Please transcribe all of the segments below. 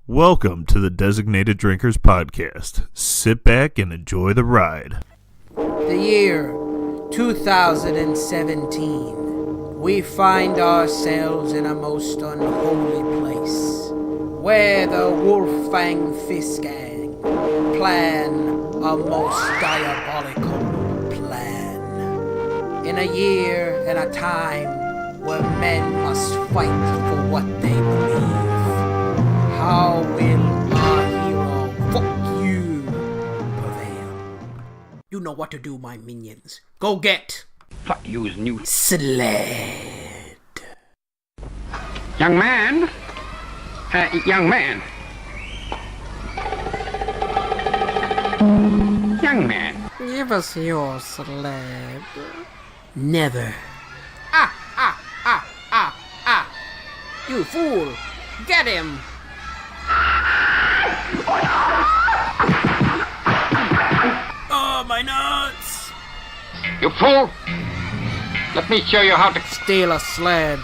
Welcome to the Designated Drinkers Podcast. Sit back and enjoy the ride. The year 2017. We find ourselves in a most unholy place, where the Wolfang Fist Gang plan a most diabolical plan. In a year and a time where men must fight for what they believe. How will our hero, fuck you, prevail? You know what to do, my minions. Go get... Fuck you is new. Sled. Young man. Young man. Young man. Give us your sled. Never. You fool. Get him. Oh, my nuts! You fool! Let me show you how to Steal a sled.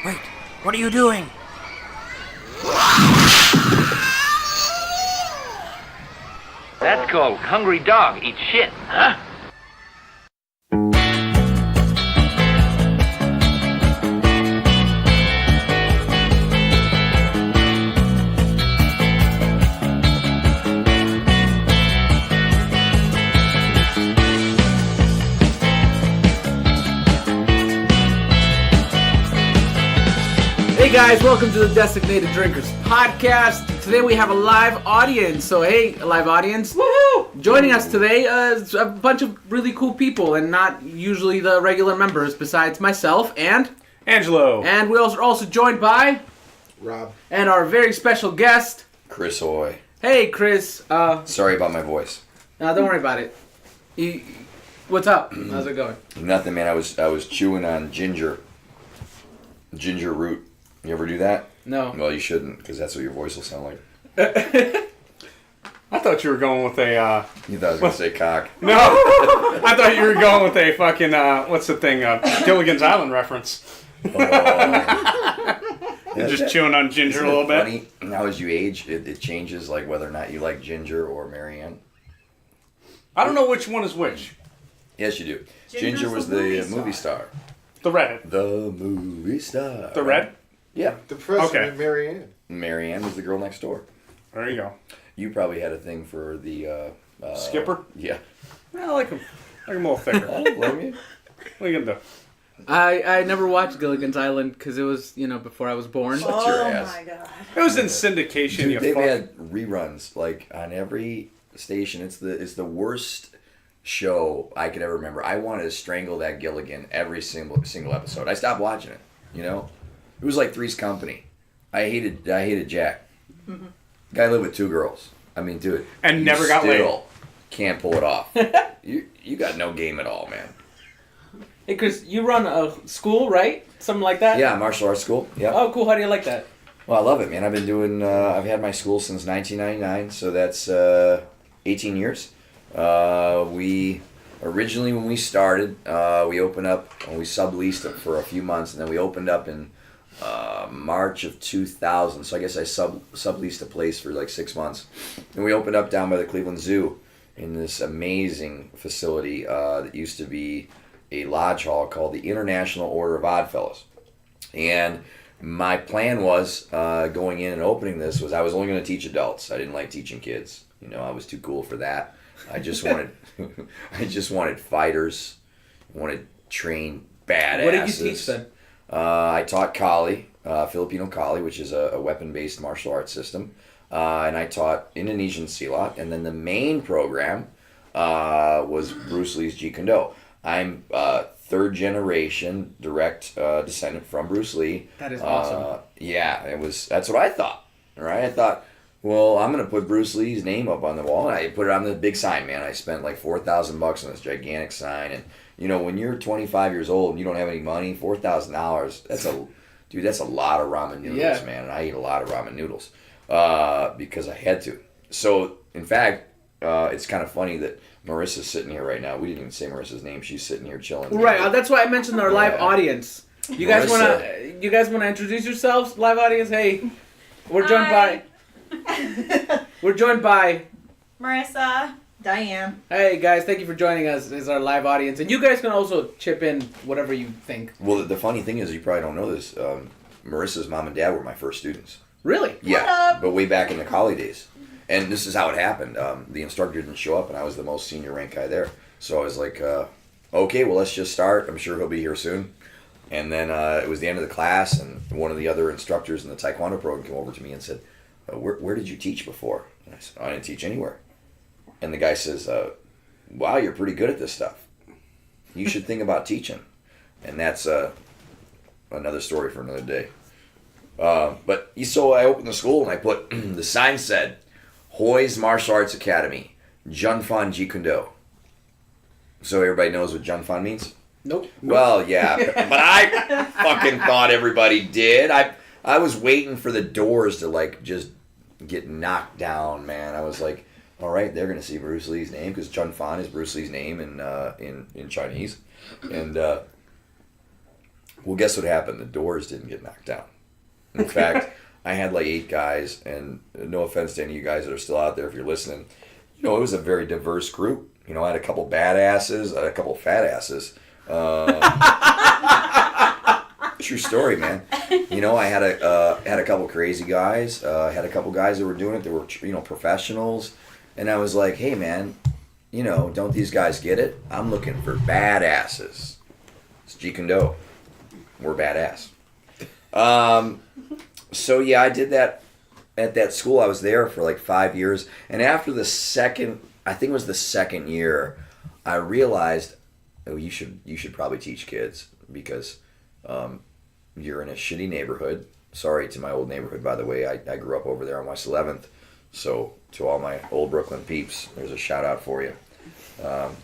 Wait, what are you doing? That's called hungry dog eat shit, huh? Hey guys, welcome to the Designated Drinkers Podcast. Today we have a live audience. So hey, live audience. Woohoo! Joining us today is a bunch of really cool people and not usually the regular members besides myself and Angelo. And we are also joined by Rob. And our very special guest, Chris Hoy. Hey Chris. Sorry about my voice. No, don't worry about it. What's up? How's it going? Nothing, man. I was chewing on ginger root. You ever do that? No. Well, you shouldn't, because that's what your voice will sound like. I thought you were going with a, You thought I was going to say cock. No! I thought you were going with a fucking, what's the thing, Gilligan's Island reference. Yeah, Just chewing on ginger a little bit. Funny? Now as you age, it changes, like whether or not you like ginger or Marianne. I don't know which one is which. Yes, you do. Ginger was the movie star. The red. The movie star. The red? Yeah. The president, Okay. Marianne. Marianne was the girl next door. There you go. You probably had a thing for the... Skipper? Yeah. I like him. I like him a little thicker. I don't blame you. What are you gonna do? I never watched Gilligan's Island because it was, before I was born. Shut your ass. My god. It was in syndication, Dude, you they've fuck. had reruns like on every station. It's the worst show I could ever remember. I wanted to strangle that Gilligan every single episode. I stopped watching it. It was like Three's Company. I hated Jack. Mm-hmm. Guy lived with two girls. I mean, dude, And you never got laid. still can't pull it off. you got no game at all, man. Hey Chris, you run a school, right? Something like that? Yeah, martial arts school. Yeah. Oh, cool. How do you like that? Well, I love it, man. I've been doing. I've had my school since 1999, so that's 18 years. We originally, when we started, we opened up and we subleased it for a few months, and then we opened up in March of 2000. So I guess I subleased a place for like 6 months, and we opened up down by the Cleveland Zoo in this amazing facility that used to be a lodge hall called the International Order of Oddfellows. And my plan was going in and opening this was I was only going to teach adults. I didn't like teaching kids. I was too cool for that. I just wanted fighters. I wanted trained badasses. What did you teach then? I taught Kali, Filipino Kali, which is a weapon-based martial arts system. And I taught Indonesian Silat. And then the main program was Bruce Lee's Jeet Kune Do. I'm third generation direct descendant from Bruce Lee. That is awesome. Yeah, that's what I thought. Right? I thought, well, I'm gonna put Bruce Lee's name up on the wall, and I put it on the big sign, man. I spent like $4,000 on this gigantic sign, and when you're 25 years old and you don't have any money, $4,000, that's a lot of ramen noodles, man. And I eat a lot of ramen noodles because I had to. So, in fact, it's kind of funny that Marissa's sitting here right now. We didn't even say Marissa's name. She's sitting here chilling. Right, that's why I mentioned our live audience. You guys wanna introduce yourselves, live audience? Hey, we're joined by Marissa. Diane. Hey guys, thank you for joining us as our live audience, and you guys can also chip in whatever you think. Well, the funny thing is, you probably don't know this. Marissa's mom and dad were my first students. Really? Yeah, but way back in the college days. And this is how it happened. The instructor didn't show up, and I was the most senior rank guy there. So I was like, okay, well, let's just start. I'm sure he'll be here soon. And then it was the end of the class, and one of the other instructors in the Taekwondo program came over to me and said, where did you teach before? And I said, I didn't teach anywhere. And the guy says, wow, you're pretty good at this stuff. You should think about teaching. And that's another story for another day. But so I opened the school, and I put, the sign said, Hoy's Martial Arts Academy, Junfan Jeet. So everybody knows what Junfan means? Nope. Well, yeah, but I fucking thought everybody did. I was waiting for the doors to like just get knocked down, man. I was like, all right, they're gonna see Bruce Lee's name because Chun Fan is Bruce Lee's name in Chinese, and well, guess what happened? The doors didn't get knocked down. In fact, I had like 8 guys, and no offense to any of you guys that are still out there if you're listening, it was a very diverse group. I had a couple badasses, I had a couple fat asses. True story, man. I had a couple crazy guys. Had a couple guys that were doing it. They were professionals, and I was like, hey, man, don't these guys get it? I'm looking for badasses. It's Jeet Kune Do. We're badass. So yeah, I did that at that school. I was there for like 5 years, and after the second year, I realized, oh, you should probably teach kids because you're in a shitty neighborhood. Sorry to my old neighborhood, by the way. I grew up over there on West 11th. So to all my old Brooklyn peeps, there's a shout out for you.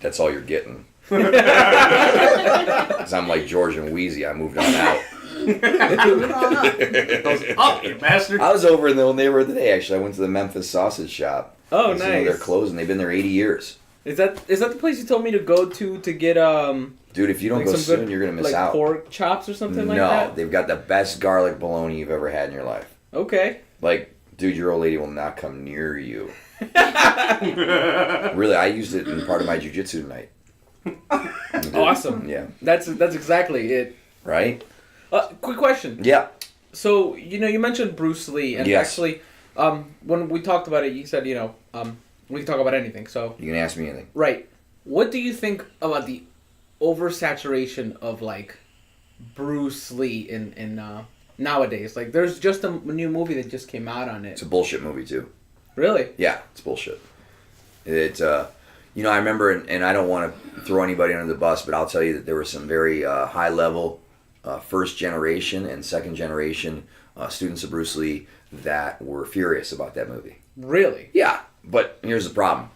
That's all you're getting. Because I'm like George and Wheezy. I moved on out. Up, you bastard. I was over in the old neighborhood today, actually. I went to the Memphis Sausage Shop. Oh, nice. They're closing. They've been there 80 years. Is that the place you told me to go to get Dude, if you don't go soon, you're gonna miss out. Pork chops or something like that? No, they've got the best garlic bologna you've ever had in your life. Okay. Like, dude, your old lady will not come near you. Really, I used it in part of my jujitsu tonight. Awesome. Yeah. That's exactly it. Right? Quick question. Yeah. So, you mentioned Bruce Lee, and yes. actually, when we talked about it, you said, we can talk about anything, so... You can ask me anything. Right. What do you think about the oversaturation of, like, Bruce Lee in nowadays? Like, there's just a new movie that just came out on it. It's a bullshit movie, too. Really? Yeah, it's bullshit. It's, I remember, and I don't want to throw anybody under the bus, but I'll tell you that there were some very high-level first generation and second generation students of Bruce Lee that were furious about that movie. Really? Yeah, but here's the problem.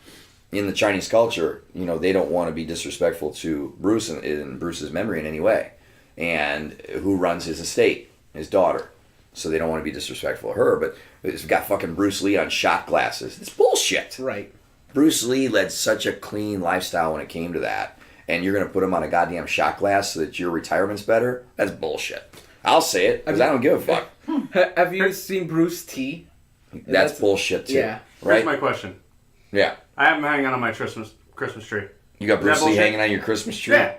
In the Chinese culture, they don't want to be disrespectful to Bruce in Bruce's memory in any way. And who runs his estate? His daughter. So they don't want to be disrespectful of her, but it's got fucking Bruce Lee on shot glasses. It's bullshit. Right. Bruce Lee led such a clean lifestyle when it came to that. And you're going to put him on a goddamn shot glass so that your retirement's better? That's bullshit. I'll say it, because I don't give a fuck. Have you seen Bruce T? That's bullshit, too. Yeah. Right? Here's my question. Yeah. I have him hanging on my Christmas tree. You got Bruce Lee bullshit? hanging on your Christmas tree? Yeah.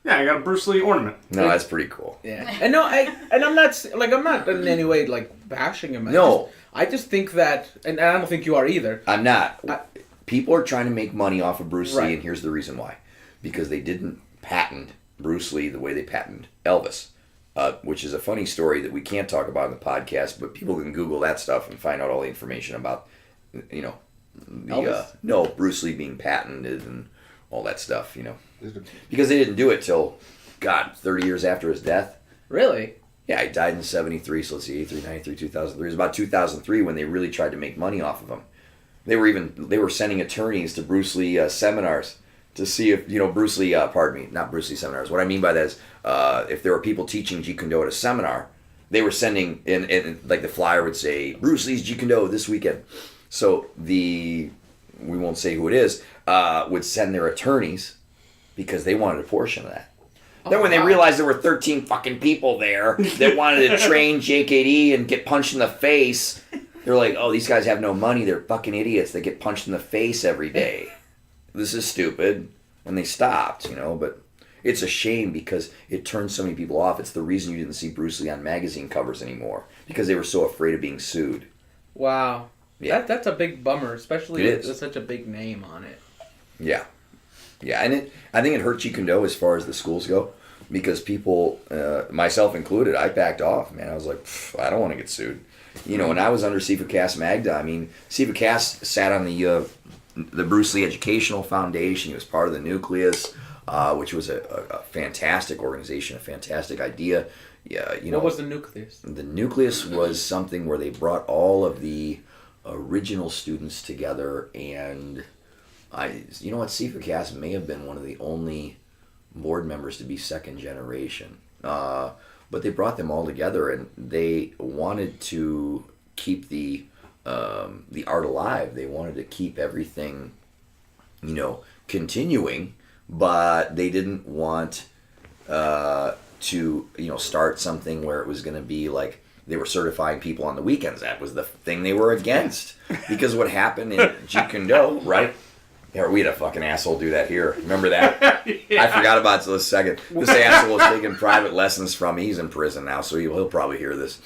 Yeah, I got a Bruce Lee ornament. No, that's pretty cool. Yeah. And I'm not in any way, like, bashing him. No. I just think that, and I don't think you are either. I'm not. People are trying to make money off of Bruce Right. Lee, and here's the reason why. Because they didn't patent Bruce Lee the way they patented Elvis, which is a funny story that we can't talk about in the podcast, but people can Google that stuff and find out all the information about, Bruce Lee being patented and all that stuff, Because they didn't do it till, 30 years after his death. Really? Yeah, he died in 73, so let's see, 83, 93, 2003. It was about 2003 when they really tried to make money off of him. They were sending attorneys to Bruce Lee seminars to see if, Bruce Lee, not Bruce Lee seminars. What I mean by that is, if there were people teaching Jeet Kune Do at a seminar, they were sending, and like the flyer would say, Bruce Lee's Jeet Kune Do this weekend. So we won't say who it is, would send their attorneys because they wanted a portion of that. Then when they realized there were 13 fucking people there that wanted to train JKD and get punched in the face, they're like, oh, these guys have no money. They're fucking idiots. They get punched in the face every day. This is stupid. And they stopped, but it's a shame because it turned so many people off. It's the reason you didn't see Bruce Lee on magazine covers anymore, because they were so afraid of being sued. Wow. Yeah. That's a big bummer, especially with such a big name on it. Yeah. Yeah, and I think it hurt Jeet Kune Do as far as the schools go, because people, myself included, I backed off, man. I was like, I don't want to get sued. When I was under Sifu Cass Magda, Sifu Cass sat on the Bruce Lee Educational Foundation. He was part of the Nucleus, which was a fantastic organization, a fantastic idea. Yeah, What was the Nucleus? The Nucleus was something where they brought all of the original students together, and Sifu Cass may have been one of the only board members to be second generation. But they brought them all together, and they wanted to keep the art alive. They wanted to keep everything, continuing, but they didn't want to start something where it was going to be like they were certifying people on the weekends. That was the thing they were against, because what happened in Jeet Kune Do, right? Yeah, we had a fucking asshole do that here. Remember that? Yeah. I forgot about it till a second. This asshole was taking private lessons from me. He's in prison now, so he'll probably hear this.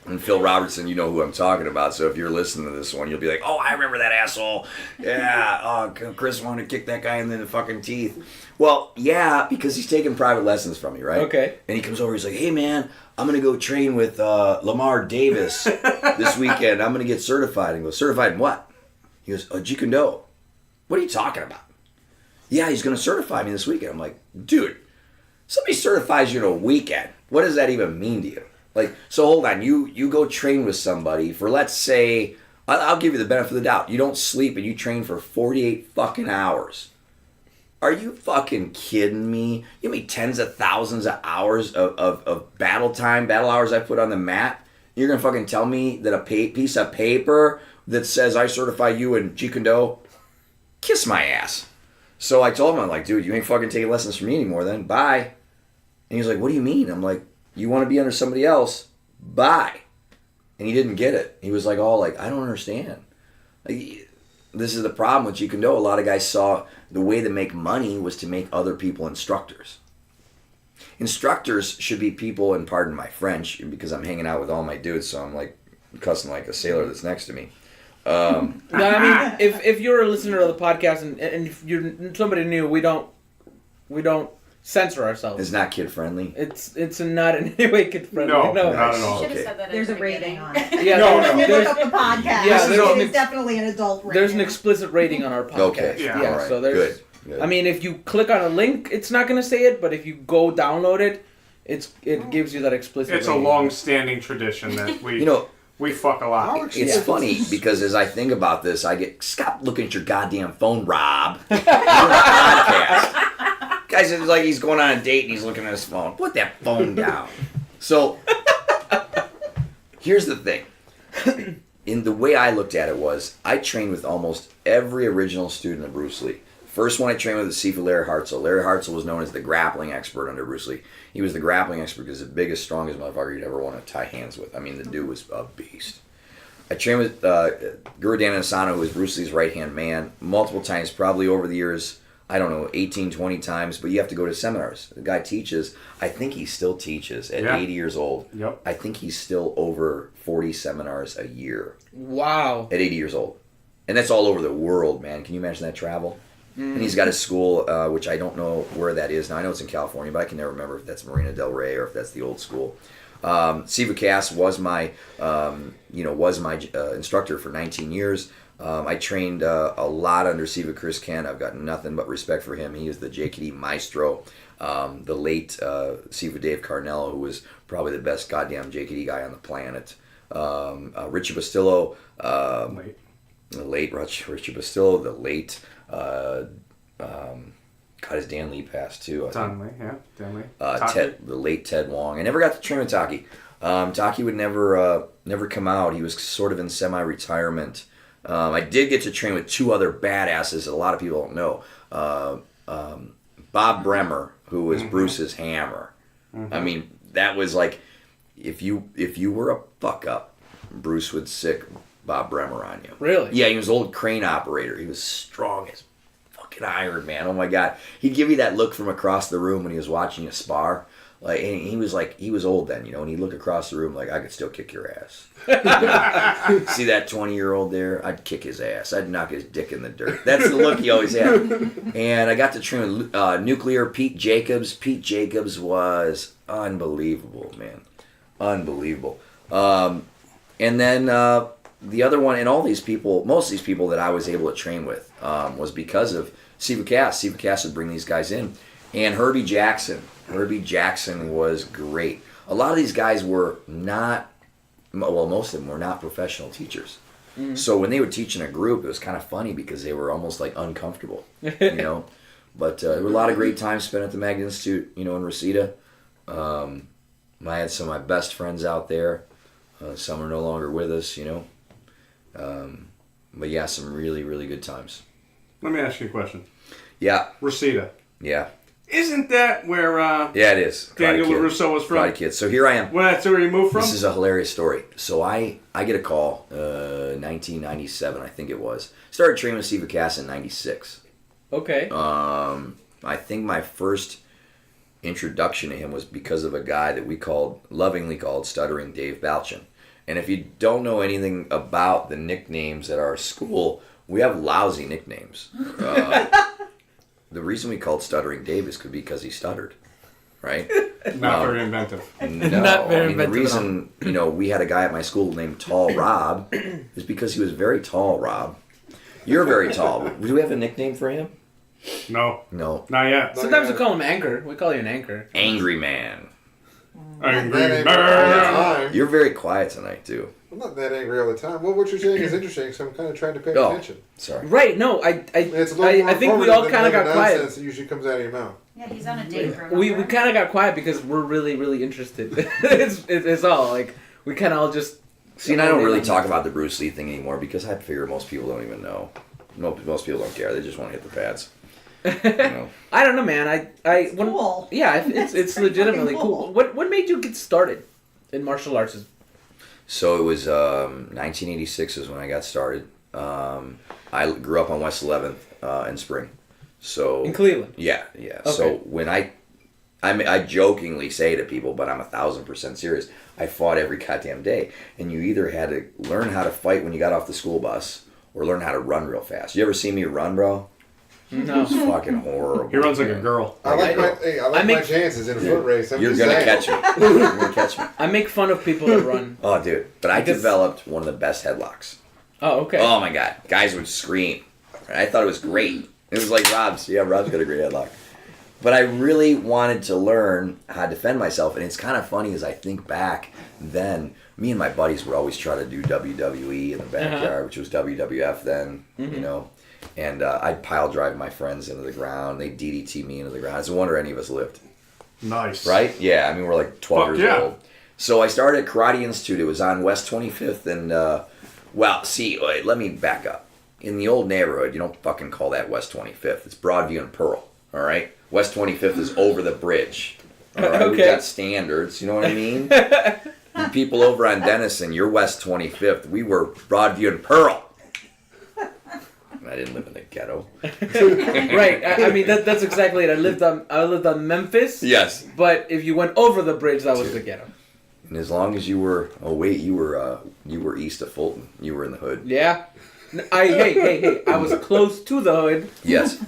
And Phil Robertson, you know who I'm talking about. So if you're listening to this one, you'll be like, oh, I remember that asshole. Yeah, Chris wanted to kick that guy in the fucking teeth. Well, yeah, because he's taking private lessons from me, right? Okay. And he comes over, he's like, hey, man, I'm going to go train with Lamar Davis this weekend. I'm going to get certified. And he goes, certified in what? He goes, Jeet Kune Do. What are you talking about? Yeah, he's going to certify me this weekend. I'm like, dude, somebody certifies you in a weekend. What does that even mean to you? Like, so hold on, you go train with somebody for, let's say, I'll give you the benefit of the doubt. You don't sleep and you train for 48 fucking hours. Are you fucking kidding me? You mean tens of thousands of hours of battle hours I put on the mat? You're going to fucking tell me that a piece of paper that says I certify you in Jeet Kune Do? Kiss my ass. So I told him, I'm like, dude, you ain't fucking taking lessons from me anymore then. Bye. And he's like, what do you mean? I'm like, you want to be under somebody else? Bye. And he didn't get it. He was like, I don't understand. Like, this is the problem with Jeet Kune Do. A lot of guys saw the way to make money was to make other people instructors. Instructors should be people, and pardon my French, because I'm hanging out with all my dudes, so I'm like cussing like a sailor that's next to me. No, if you're a listener of the podcast and if you're somebody new, we don't censor ourselves. It's not kid friendly. It's not in any way kid friendly. No, no. not at all. You should have said that. There's a at the rating beginning. on it. Yeah, No, When you no. look up the podcast, Yeah, it is definitely an adult rating. There's an explicit rating on our podcast. Okay. Yeah. Yeah, All right. so there's. Good. I mean, if you click on a link, it's not going to say it, but if you go download it, it gives you that explicit. It's a rating. long-standing tradition that we we fuck a lot. It's funny because as I think about this, I get, stop looking at your goddamn phone, Rob. You're on a podcast. Guys, it's like he's going on a date and he's looking at his phone. Put that phone down. So, here's the thing. In the way I looked at it was, I trained with almost every original student of Bruce Lee. First one I trained with was Sifu Larry Hartzell. Larry Hartzell was known as the grappling expert under Bruce Lee. He was the grappling expert because the biggest, strongest motherfucker you'd ever want to tie hands with. I mean, the dude was a beast. I trained with Guru Dan Asano, who was Bruce Lee's right-hand man, multiple times, probably over the years, I don't know, 18, 20 times, but you have to go to seminars. The guy teaches. I think he still teaches at 80 years old. Yep. I think he's still over 40 seminars a year. Wow. At 80 years old. And that's all over the world, man. Can you imagine that travel? And he's got his school, which I don't know where that is now. I know it's in California, but I can never remember if that's Marina Del Rey or if that's the old school. Sifu Cass was my instructor for 19 years. I trained a lot under Sifu Chris Ken. I've got nothing but respect for him. He is the JKD maestro. The late Sifu Dave Carnello, who was probably the best goddamn JKD guy on the planet. Richie Bastillo, the late Richie Bastillo, the late. His Dan Lee passed too. Dan Lee. The late Ted Wong. I never got to train with Taki. Taki would never come out. He was sort of in semi-retirement. I did get to train with two other badasses that a lot of people don't know. Bob Bremer, who was Bruce's hammer. I mean, that was like, if you were a fuck up, Bruce would sick Bob Bremer on you. Really? Yeah, he was an old crane operator. He was strong as fucking iron, man. Oh my God. He'd give you that look from across the room when he was watching you spar. Like, and he was old then, and he'd look across the room like, I could still kick your ass. See that 20-year-old there? I'd kick his ass. I'd knock his dick in the dirt. That's the look he always had. And I got to train with Nuclear Pete Jacobs. Pete Jacobs was unbelievable, man. Unbelievable. And then the other one, and most of these people that I was able to train with was because of Siva Cass. Siva Cass would bring these guys in. And Herbie Jackson. Herbie Jackson was great. A lot of these guys were not, most of them were not professional teachers. So when they would teach in a group, it was kind of funny because they were almost like uncomfortable, But there were a lot of great times spent at the Magnet Institute, in Reseda. I had some of my best friends out there. Some are no longer with us, But yeah, some really, really good times. Let me ask you a question. Yeah. Reseda. Yeah. Isn't that where Yeah, it is. Daniel LaRusso was from? Karate Kid. So here I am. Well, that's where you moved from? This is a hilarious story. So I get a call, 1997, I think it was. Started training with Siva Cass in 96. Okay. I think my first introduction to him was because of a guy that we lovingly called Stuttering Dave Balchin. And if you don't know anything about the nicknames at our school, we have lousy nicknames. The reason we called Stuttering Dave is because he stuttered, right? Not very inventive. No, Not very inventive. The reason, we had a guy at my school named Tall Rob is because he was very tall, Rob. You're very tall. Do we have a nickname for him? No. No. Not yet. Sometimes we call him Anchor. We call you an Anchor. Angry Man. Angry That ain't bird. all the time. You're very quiet tonight, too. I'm not that angry all the time. Well, what you're saying is interesting, so I'm kind of trying to pay Oh, attention. sorry. Right, no, It's a little more I think we all informative kind of than got the quiet. nonsense that usually comes out of your mouth. Yeah, he's on a date. We kind of got quiet because we're really, really interested. it's all, like, we kind of all just... See, and I don't really talk about the Bruce Lee thing anymore because I figure most people don't even know. Most people don't care. They just want to hit the pads. I don't know, man. Cool. Yeah, it's legitimately cool. What made you get started in martial arts? So it was 1986 is when I got started. I grew up on West 11th in Spring. So In Cleveland? Yeah. Okay. So when I jokingly say to people, but I'm 1,000% serious, I fought every goddamn day. And you either had to learn how to fight when you got off the school bus or learn how to run real fast. You ever see me run, bro? No. It's fucking horrible. He runs like a girl. I like my chances in a foot race. You're gonna catch me. You're gonna catch me. I make fun of people that run. Oh, dude. But I developed one of the best headlocks. Oh, okay. Oh, my God. Guys would scream. I thought it was great. It was like Rob's. Yeah, Rob's got a great headlock. But I really wanted to learn how to defend myself. And it's kind of funny as I think back then, me and my buddies would always try to do WWE in the backyard, which was WWF then, And I'd pile drive my friends into the ground. They'd DDT me into the ground. It's a wonder any of us lived. Nice. Right? Yeah, I mean, we're like 12 years yeah. old. So I started at Karate Institute. It was on West 25th. And, wait, let me back up. In the old neighborhood, you don't fucking call that West 25th. It's Broadview and Pearl, all right? West 25th is over the bridge. All right? Okay. We've got standards, you know what I mean? You people over on Denison, you're West 25th. We were Broadview and Pearl. I didn't live in the ghetto. Right. I mean, that's exactly it. I lived on Memphis. Yes. But if you went over the bridge, that was the ghetto. And as long as you were, you were east of Fulton. You were in the hood. Yeah. Hey. I was close to the hood. Yes.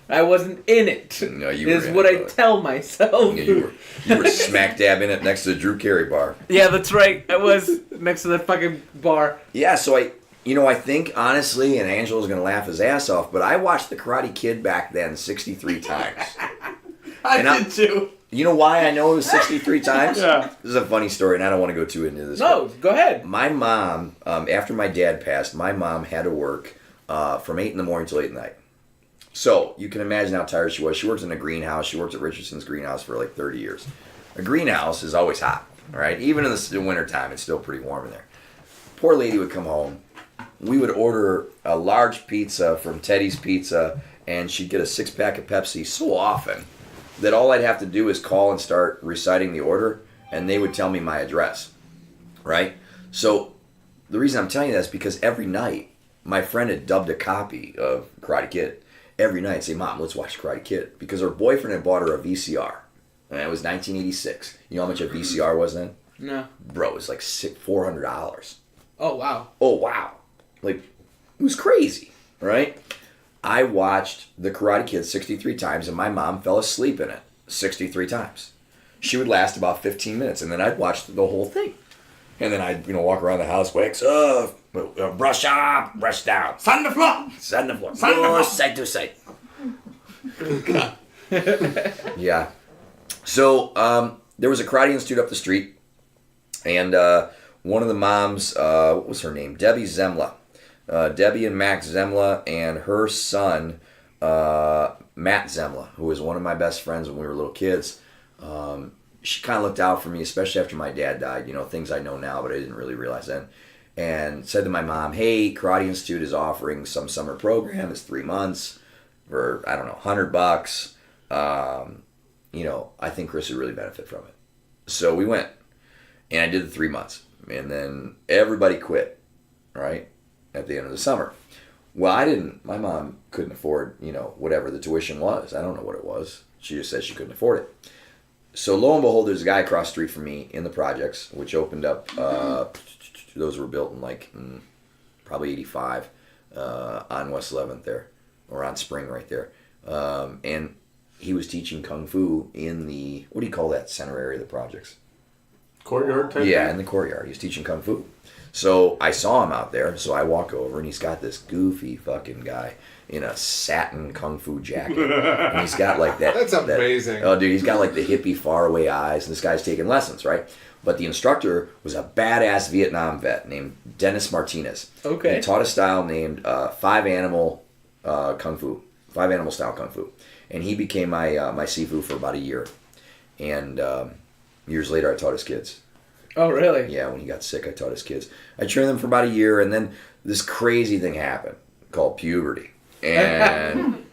I wasn't in it. No, you were is in what it, I tell myself. Yeah, you were smack dab in it next to the Drew Carey bar. Yeah, that's right. I was next to that fucking bar. Yeah, so I think, honestly, and Angelo's going to laugh his ass off, but I watched The Karate Kid back then 63 times. I did too. You know why I know it was 63 times? Yeah. This is a funny story, and I don't want to go too into this. No, go ahead. My mom, after my dad passed, my mom had to work from 8 in the morning till 8 at night. So, you can imagine how tired she was. She worked in a greenhouse. She worked at Richardson's greenhouse for like 30 years. A greenhouse is always hot, all right? Even in the wintertime, it's still pretty warm in there. Poor lady would come home. We would order a large pizza from Teddy's Pizza and she'd get a 6-pack of Pepsi so often that all I'd have to do is call and start reciting the order, and they would tell me my address, right? So the reason I'm telling you that is because every night, my friend had dubbed a copy of Karate Kid. Every night, I'd say, Mom, let's watch Karate Kid. Because her boyfriend had bought her a VCR. And it was 1986. You know how much a VCR was then? No. Bro, it was like $400. Oh, wow. Oh, wow. Like, it was crazy, right? I watched The Karate Kid 63 times, and my mom fell asleep in it 63 times. She would last about 15 minutes, and then I'd watch the whole thing. And then I'd, walk around the house, wakes up, brush up, brush down. Sat on the floor. Sat on the floor. Sat on the floor. Side to side. Yeah. So, there was a karate institute up the street, and one of the moms, what was her name? Debbie Zemla. Debbie and Max Zemla, and her son, Matt Zemla, who was one of my best friends when we were little kids. She kind of looked out for me, especially after my dad died. Things I know now, but I didn't really realize then. And said to my mom, hey, Karate Institute is offering some summer program. It's 3 months for, I don't know, $100. I think Chris would really benefit from it. So we went, and I did the 3 months. And then everybody quit, right, at the end of the summer. Well, my mom couldn't afford, whatever the tuition was. I don't know what it was. She just said she couldn't afford it. So lo and behold, there's a guy across the street from me in the projects, which opened up, those were built in probably 85, on West 11th there, or on Spring right there. And he was teaching Kung Fu in the, what do you call that center area of the projects? Courtyard type? Yeah, in the courtyard. He was teaching Kung Fu. So I saw him out there, so I walk over, and he's got this goofy fucking guy in a satin Kung Fu jacket. And he's got like that. That's amazing. Oh, dude, he's got like the hippie faraway eyes, and this guy's taking lessons, right? But the instructor was a badass Vietnam vet named Dennis Martinez. Okay. He taught a style named 5-animal Kung Fu, 5-animal style Kung Fu. And he became my Sifu for about a year. And years later, I taught his kids. Oh, really? Yeah, when he got sick, I taught his kids. I trained them for about a year, and then this crazy thing happened called puberty. And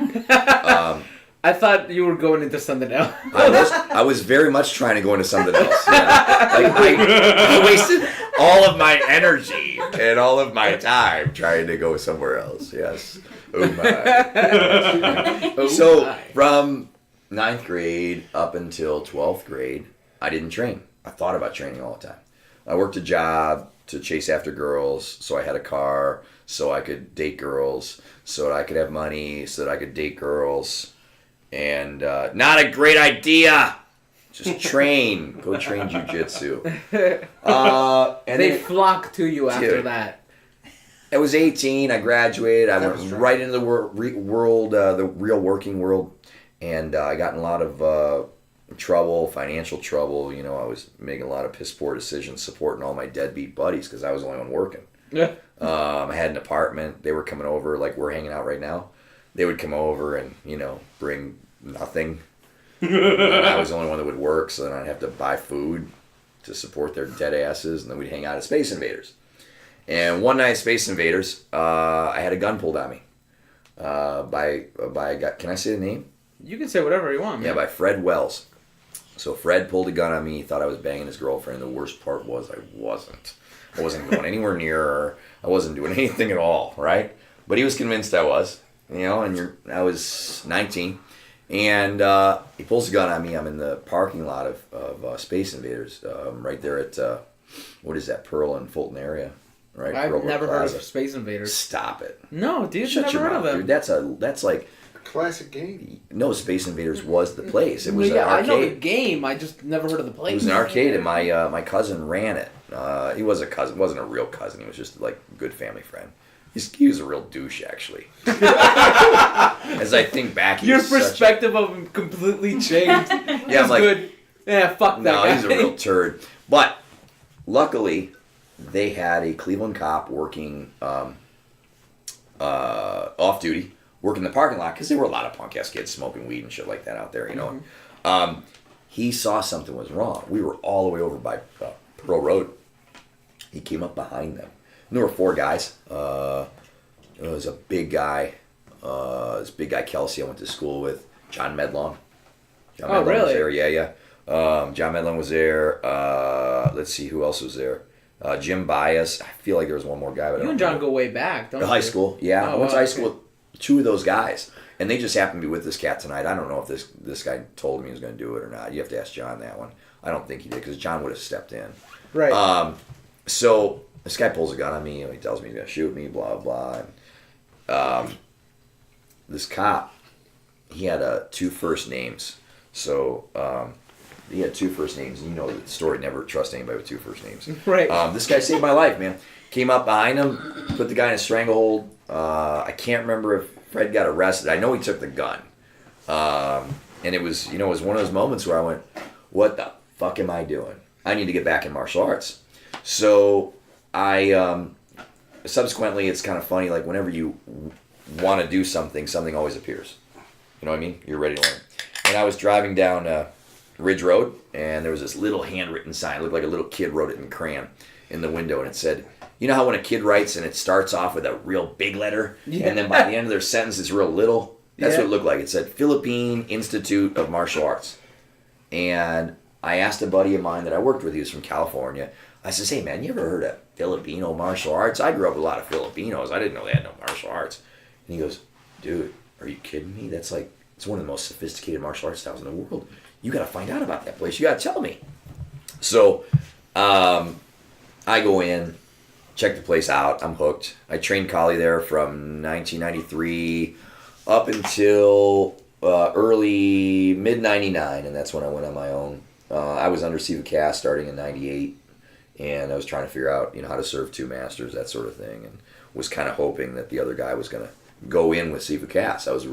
I thought you were going into something else. I was very much trying to go into something else. Yeah. Like I wasted all of my energy and all of my time trying to go somewhere else. Yes. Oh my. So from 9th grade up until 12th grade, I didn't train. I thought about training all the time. I worked a job to chase after girls, so I had a car, so I could date girls, so that I could have money, so that I could date girls. And not a great idea. Just train. Go train jujitsu. And they then, flock to you after dude, that. I was 18. I graduated. I went right into the world, the real working world, and I got in a lot of trouble, financial trouble. I was making a lot of piss poor decisions, supporting all my deadbeat buddies because I was the only one working. Yeah. I had an apartment. They were coming over, like we're hanging out right now. They would come over and, bring nothing. And I was the only one that would work, so then I'd have to buy food to support their dead asses, and then we'd hang out at Space Invaders. And one night at Space Invaders, I had a gun pulled on me by a guy. Can I say the name? You can say whatever you want, man. Yeah, by Fred Wells. So Fred pulled a gun on me. He thought I was banging his girlfriend. The worst part was I wasn't. I wasn't going anywhere near her. I wasn't doing anything at all, right? But he was convinced I was. And I was 19, and he pulls a gun on me. I'm in the parking lot of Space Invaders, right there at, what is that, Pearl and Fulton area, right? I've Pearl never heard Plaza. of Space Invaders. Stop it. No, dude, Shut never your heard mouth, of them. dude. That's like... Classic game. No, Space Invaders was the place. It was an I arcade. know the game. I just never heard of the place. It was an arcade, and my cousin ran it. He was a cousin. Wasn't a real cousin. He was just like a good family friend. He was a real douche, actually. As I think back, your perspective of him completely changed. Yeah, I'm like, good. Yeah, fuck that guy. No, he's a real turd. But luckily, they had a Cleveland cop working off duty, working the parking lot, because there were a lot of punk ass kids smoking weed and shit like that out there, Mm-hmm. He saw something was wrong. We were all the way over by Pearl Road. He came up behind them. And there were 4 guys. There was a big guy, this big guy Kelsey I went to school with, John Medlong. John Oh, Medlong really? was there, yeah. John Medlong was there. Let's see, who else was there? Jim Bias. I feel like there was one more guy. But You and John go way back, don't you? high school, yeah. I Oh, went to wow, high school with 2 of those guys. And they just happened to be with this cat tonight. I don't know if this guy told me he was going to do it or not. You have to ask John that one. I don't think he did because John would have stepped in. Right. So this guy pulls a gun on me. He tells me he's going to shoot me, blah, blah. And, this cop, he had 2 first names. So he had 2 first names. And you know the story, never trust anybody with 2 first names. Right. This guy saved my life, man. Came up behind him, put the guy in a stranglehold. I can't remember if Fred got arrested. I know he took the gun. And it was, it was one of those moments where I went, what the fuck am I doing? I need to get back in martial arts. So I, subsequently, it's kind of funny, like whenever you want to do something, something always appears. You know what I mean? You're ready to learn. And I was driving down Ridge Road, and there was this little handwritten sign. It looked like a little kid wrote it in crayon in the window, and it said, you know how when a kid writes and it starts off with a real big letter, and then by the end of their sentence it's real little? That's what it looked like. It said, Philippine Institute of Martial Arts. And I asked a buddy of mine that I worked with, he was from California. I says, hey man, you ever heard of Filipino martial arts? I grew up with a lot of Filipinos. I didn't know they had no martial arts. And he goes, dude, are you kidding me? That's like, it's one of the most sophisticated martial arts styles in the world. You got to find out about that place. You got to tell me. So I go in, check the place out. I'm hooked. I trained Kali there from 1993 up until early mid-99, and that's when I went on my own. I was under Siva Cass starting in 98, and I was trying to figure out, how to serve 2 masters, that sort of thing, and was kind of hoping that the other guy was going to go in with Siva Cass. That was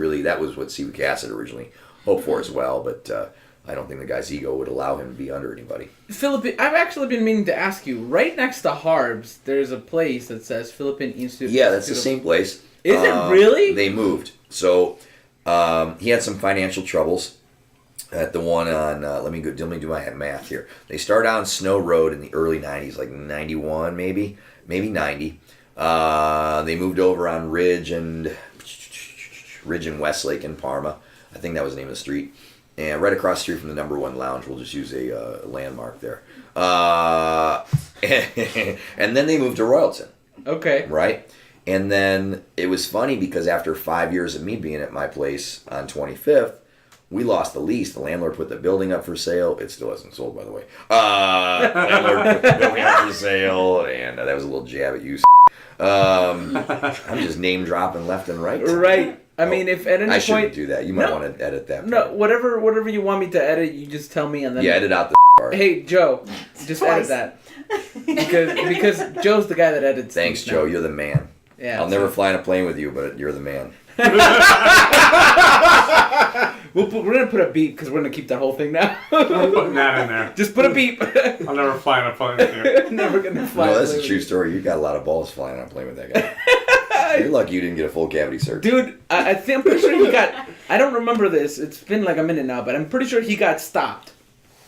what Siva Cass had originally hoped for as well, but I don't think the guy's ego would allow him to be under anybody. Philippine. I've actually been meaning to ask you. Right next to Harbs, there's a place that says Philippine Institute. Yeah, that's the same place. Is it really? They moved. So he had some financial troubles at the one on. Let me do my math here. They started on Snow Road in the early '90s, like '91, maybe '90. They moved over on Ridge and Westlake in Parma. I think that was the name of the street. And right across the street from the number 1 lounge, we'll just use a landmark there. And then they moved to Royalton. Okay. Right? And then it was funny because after 5 years of me being at my place on 25th, we lost the lease. The landlord put the building up for sale. It still hasn't sold, by the way. Landlord put the building up for sale, and that was a little jab at you. I'm just name dropping left and right. Right. I mean, if at any point... I shouldn't do that. You might want to edit that. No, whatever you want me to edit, you just tell me and then... Yeah, edit out the part. Hey, Joe, just edit that. Because Joe's the guy that edits. Thanks, Joe. You're the man. Yeah. I'll never fly in a plane with you, but you're the man. We're going to put a beep because we're going to keep that whole thing now. We're putting that in there. Just put a beep. I'll never fly on a plane with you. Never going to fly. No, that's a true story. You got a lot of balls flying on a plane with that guy. You're lucky you didn't get a full cavity search. Dude, I think I'm pretty sure he got... I don't remember this. It's been like a minute now, but I'm pretty sure he got stopped.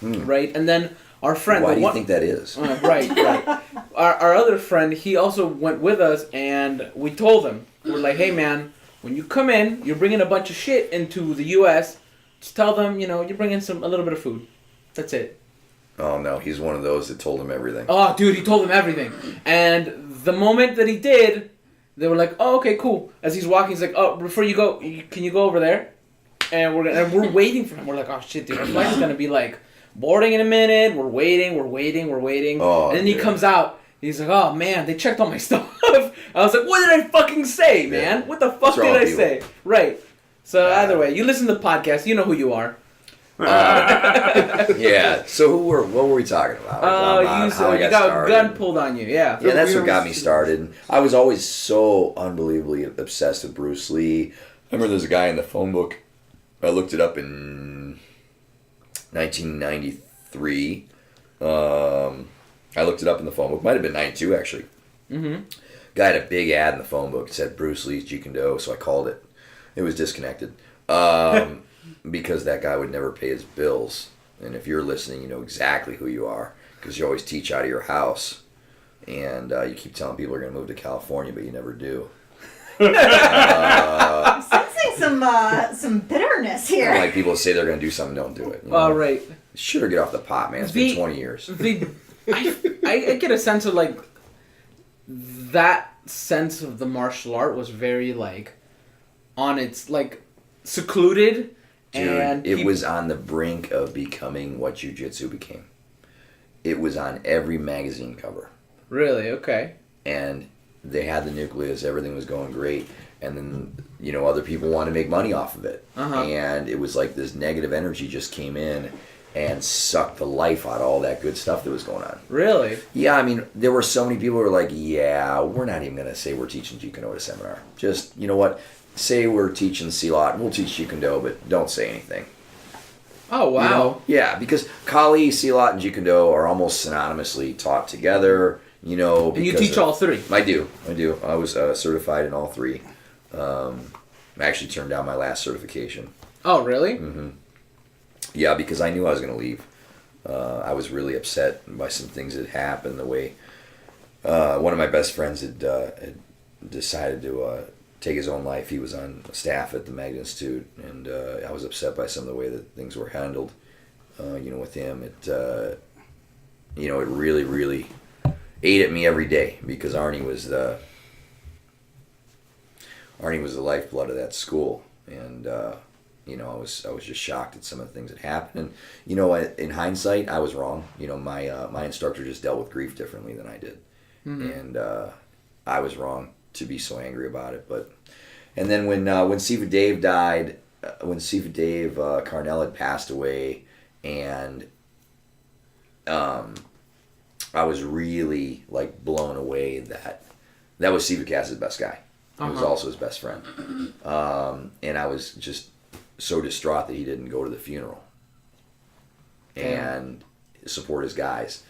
Right? And then our friend... Why do you think that is? Right. Our other friend, he also went with us, and we told him. We're like, hey, man, when you come in, you're bringing a bunch of shit into the U.S., just tell them, you're bringing a little bit of food. That's it. Oh, no, he's one of those that told him everything. Oh, dude, he told them everything. And the moment that he did... They were like, "Oh, okay, cool." As he's walking, he's like, "Oh, before you go, can you go over there?" And we're waiting for him. We're like, "Oh shit, dude, our flight's gonna be like boarding in a minute." We're waiting. Oh, and then he comes out. He's like, "Oh man, they checked all my stuff." I was like, "What did I fucking say, man? What the fuck did I say?" Right. So either way, you listen to the podcast, you know who you are. Yeah. So what were we talking about? You got a gun pulled on you. Yeah. Yeah, that's what got me started. I was always so unbelievably obsessed with Bruce Lee. I remember there's a guy in the phone book. I looked it up in 1993. I looked it up in the phone book. Might have been 92 actually. Mm-hmm. Guy had a big ad in the phone book. It said Bruce Lee's Jeet Kune Do, so I called it. It was disconnected. Because that guy would never pay his bills. And if you're listening, you know exactly who you are. Because you always teach out of your house. And you keep telling people you're going to move to California, but you never do. I'm sensing some bitterness I here. don't like people to say they're going to do something, don't do it. Right. Shit or get off the pot, man. It's been 20 years. I get a sense of like that sense of the martial art was very like on its like secluded. Dude, and it was on the brink of becoming what Jujitsu became. It was on every magazine cover. Really? Okay. And they had the nucleus, everything was going great. And then, you know, other people wanted to make money off of it. And it was like this negative energy just came in and sucked the life out of all that good stuff that was going on. Really? Yeah, I mean, there were so many people who were like, yeah, we're not even going to say we're teaching Jeet Kune at a seminar. Just, you know what? Say we're teaching Silat, we'll teach Jeet Kune, but don't say anything. Oh, wow. You know? Yeah, because Kali, Silat, and Jeet Kune are almost synonymously taught together, you know. And you teach all three? I do. I was certified in all three. I actually turned down my last certification. Oh, really? Mm-hmm. Yeah, because I knew I was going to leave. I was really upset by some things that happened. The way one of my best friends had decided to take his own life. He was on staff at the Magna Institute, and I was upset by some of the way that things were handled. You know, with him, it really, really ate at me every day because Arnie was the lifeblood of that school, and you know, I was just shocked at some of the things that happened. And you know, in hindsight, I was wrong. You know, my instructor just dealt with grief differently than I did, and I was wrong to be so angry about it. And then when Siva Dave died, when Siva Dave Carnell had passed away, and I was really like blown away that was Siva Cass's best guy. He was also his best friend, and I was just so distraught that he didn't go to the funeral and support his guys.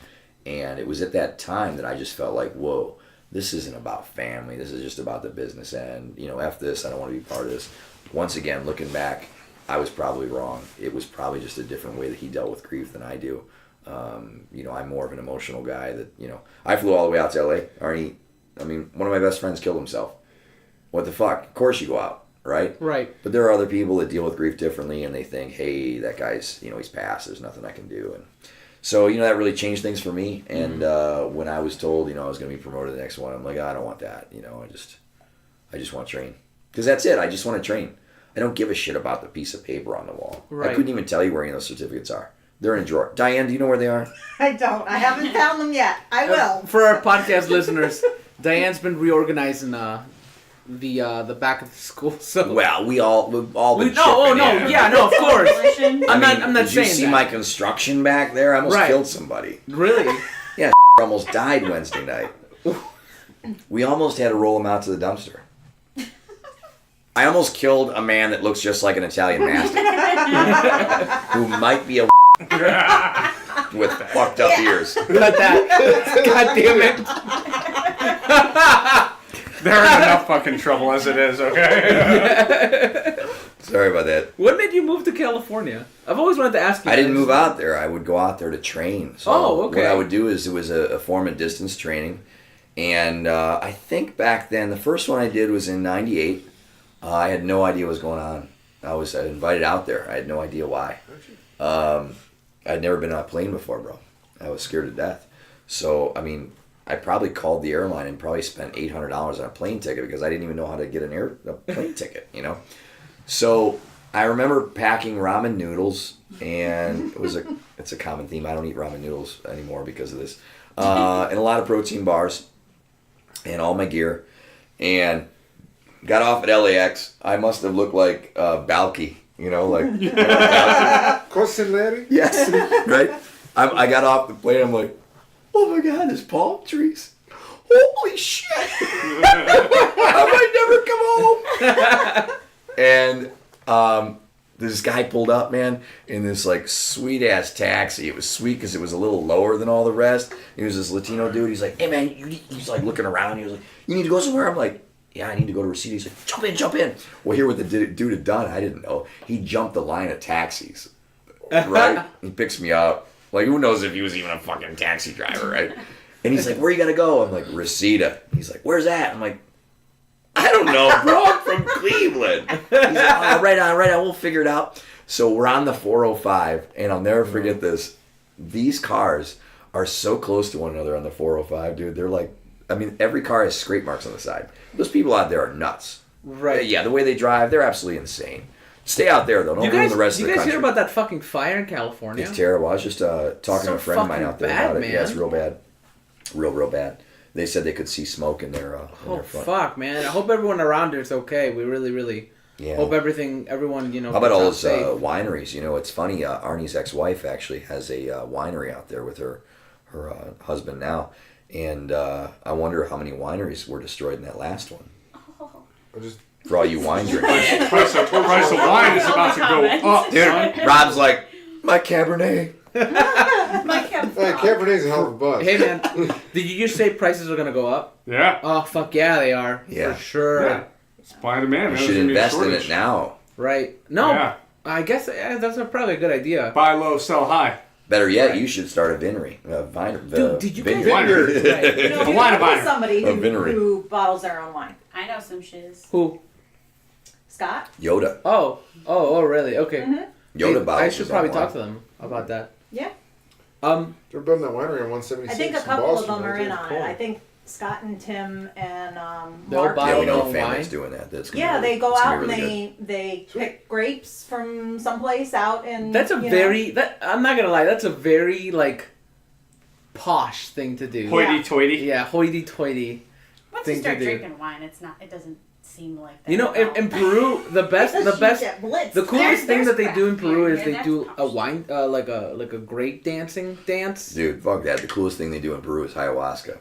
And it was at that time that I just felt like, whoa, this isn't about family. This is just about the business end. You know, F this. I don't want to be part of this. Once again, looking back, I was probably wrong. It was probably just a different way that he dealt with grief than I do. You know, I'm more of an emotional guy that, you know, I flew all the way out to LA. Arnie, I mean, one of my best friends killed himself. What the fuck? Of course you go out, right? Right. But there are other people that deal with grief differently, and they think, hey, that guy's, you know, he's passed. There's nothing I can do. And so, you know, that really changed things for me. And when I was told, you know, I was going to be promoted to the next one, I'm like, I don't want that. You know, I just want to train. Because that's it. I just want to train. I don't give a shit about the piece of paper on the wall. Right. I couldn't even tell you where any of those certificates are. They're in a drawer. Diane, do you know where they are? I don't. I haven't found them yet. I will. For our podcast listeners, Diane's been reorganizing the back of the school. So well, we've all been chipping in. Of course. I'm not did you saying see that. my construction back there? I almost killed somebody. Really? Yeah, almost died Wednesday night. We almost had to roll him out to the dumpster. I almost killed a man that looks just like an Italian mastiff, who might be a with fucked up ears. Cut that. God damn it. They're in enough fucking trouble as it is, okay? Sorry about that. What made you move to California? I've always wanted to ask you. I didn't move out there. I would go out there to train. So what I would do is it was a form of distance training. And I think back then, the first one I did was in 98. I had no idea what was going on. I was invited out there. I had no idea why. I'd never been on a plane before, bro. I was scared to death. So, I mean, I probably called the airline and probably spent $800 on a plane ticket because I didn't even know how to get a plane ticket, you know? So, I remember packing ramen noodles, and it's a common theme. I don't eat ramen noodles anymore because of this. And a lot of protein bars and all my gear. And got off at LAX. I must have looked like Balky, you know, like... Cousin Larry? Yes, right? I got off the plane, I'm like, oh my God, there's palm trees. Holy shit! I might never come home! And this guy pulled up, man, in this like sweet-ass taxi. It was sweet because it was a little lower than all the rest. He was this Latino dude. He's like, hey man, he's like looking around. He was like, you need to go somewhere? I'm like, yeah, I need to go to Reseda. He's like, jump in. Well, here what the dude had done, I didn't know. He jumped the line of taxis, right? He picks me up. Like, who knows if he was even a fucking taxi driver, right? And he's like, where you gotta go? I'm like, Reseda. He's like, where's that? I'm like, I I don't know, bro. I'm from Cleveland. He's like, oh, right on. We'll figure it out. So we're on the 405, and I'll never forget this. These cars are so close to one another on the 405, dude. They're like, I mean, every car has scrape marks on the side. Those people out there are nuts. Right. Yeah, the way they drive, they're absolutely insane. Stay out there, though. Don't ruin the rest of the country. You guys hear about that fucking fire in California? It's terrible. I was just talking to a friend of mine out there about it. Man. Yeah, it's real bad. Real bad. They said they could see smoke in their front. Fuck, man. I hope everyone around here is okay. We really hope everyone, you know. How about all those wineries? You know, it's funny. Arnie's ex-wife actually has a winery out there with her husband now. And I wonder how many wineries were destroyed in that last one. For all you wine drinkers. Price of wine is about to go up. Dude, Rob's like, my Cabernet. Cabernet's a hell of a buzz. Hey, man, did you just say prices are going to go up? Yeah. Oh, fuck yeah, they are. Yeah. For sure. Yeah. Supply and demand. You should invest in it now. Right. No, Yeah. I guess that's probably a good idea. Buy low, sell high. Better yet, you should start a vinery. Dude, did you guys... Vineyard. Right. You know, A wine know viner. somebody A vinery. who bottles their own wine. I know some shiz. Who? Scott? Yoda. Oh, really? Okay. Yoda Hey, bottles. I should probably talk to them about that. Yeah. They're building that winery on 176. I think a in couple Boston, of them are right in there. on it. I think Scott and Tim and They'll Mark. buy Yeah, we their know own a family's wine. doing that. That's Yeah, they go it's gonna out be and really they pick grapes from someplace out in. That's a you know. very... I'm not going to lie. That's a very, like, posh thing to do. Hoity-toity. Yeah, hoity-toity. Once thing you start to do. drinking wine, it doesn't seem like that. You know, in Peru, the best, You get blitzed. the coolest thing There's that they do in craft Peru beer. is Yeah, they that's do a posh. wine, like a grape dancing dance. Dude, fuck that. The coolest thing they do in Peru is ayahuasca.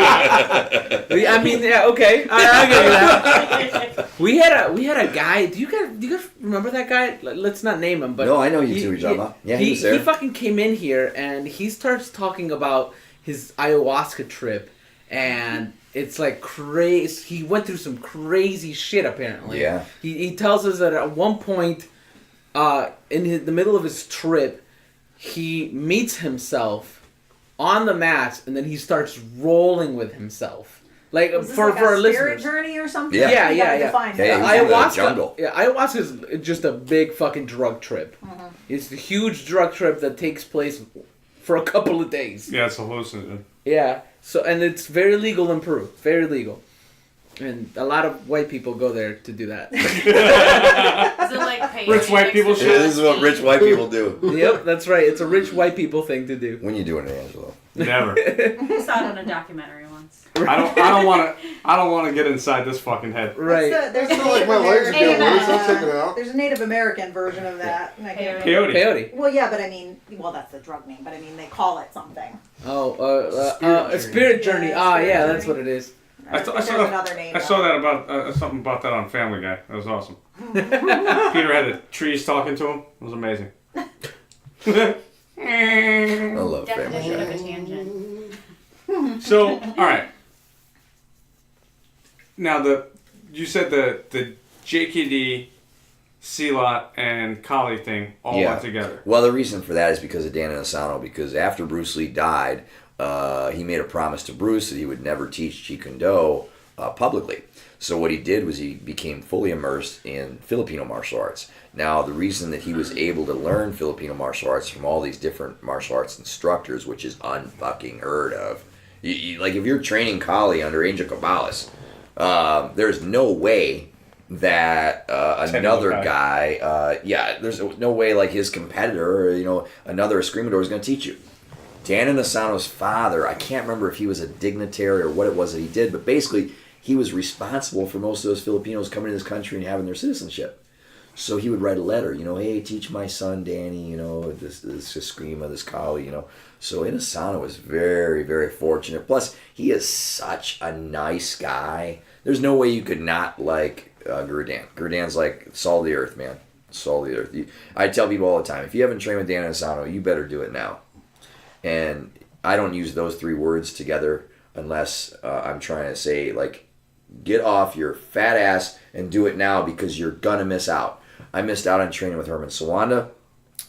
I mean, yeah, okay, I'll give you that. We had a guy. Do you guys remember that guy? Let's not name him, but No, I know you two you're talking about. Yeah, he was there. He fucking came in here and he starts talking about his ayahuasca trip, and it's like crazy. He went through some crazy shit apparently. Yeah. He tells us that at one point, in the middle of his trip, he meets himself on the mat, and then he starts rolling with himself. Like Was this for like our a spirit listeners. journey or something? Yeah. You gotta Yeah. define Yeah, that. he was in the Ayahuasca. jungle. Yeah, ayahuasca is just a big fucking drug trip. It's a huge drug trip that takes place for a couple of days. Yeah, it's hallucinogen. Yeah. So and it's very legal in Peru. Very legal. And a lot of white people go there to do that. Is it like pagan Rich white people mixed shit. with This is what rich white people do. Yep, that's right. It's a rich white people thing to do. When you doing it, Angelo? Never. I saw it on a documentary once. I don't want to get inside this fucking head. Right. There's It's a not like my legs are Native getting loose. I'll take American. it out. There's a Native American version of that. And I can't Peyote. remember. Peyote. Peyote. Well, yeah, but I mean, that's the drug name. But I mean, they call it something. Oh, a spirit journey. Yeah, Ah, spirit yeah, journey. that's what it is. I There's another name. saw that about something about that on Family Guy. That was awesome. Peter had the trees talking to him. It was amazing. I love Definition of Family a Guy. tangent. So, all right. Now you said the JKD, C-Lot, and Kali thing all went together. Well, the reason for that is because of Dan Inosanto. Because after Bruce Lee died, he made a promise to Bruce that he would never teach Jeet Kune Do publicly. So what he did was he became fully immersed in Filipino martial arts. Now, the reason that he was able to learn Filipino martial arts from all these different martial arts instructors, which is unfucking heard of. Like, if you're training Kali under Angel Cabalas, there's no way that another guy, there's no way like his competitor or, another Escrimador is going to teach you. Dan Inosanto's father, I can't remember if he was a dignitary or what it was that he did, but basically he was responsible for most of those Filipinos coming to this country and having their citizenship. So he would write a letter, hey, teach my son Danny, this Eskrima, this Kali, So Inosanto was very, very fortunate. Plus, he is such a nice guy. There's no way you could not like Gurdan. Gurdan's like salt of the earth, man. Salt of the earth. I tell people all the time, if you haven't trained with Dan Inosanto, you better do it now. And I don't use those three words together unless I'm trying to say, like, get off your fat ass and do it now because you're going to miss out. I missed out on training with Herman Sawanda.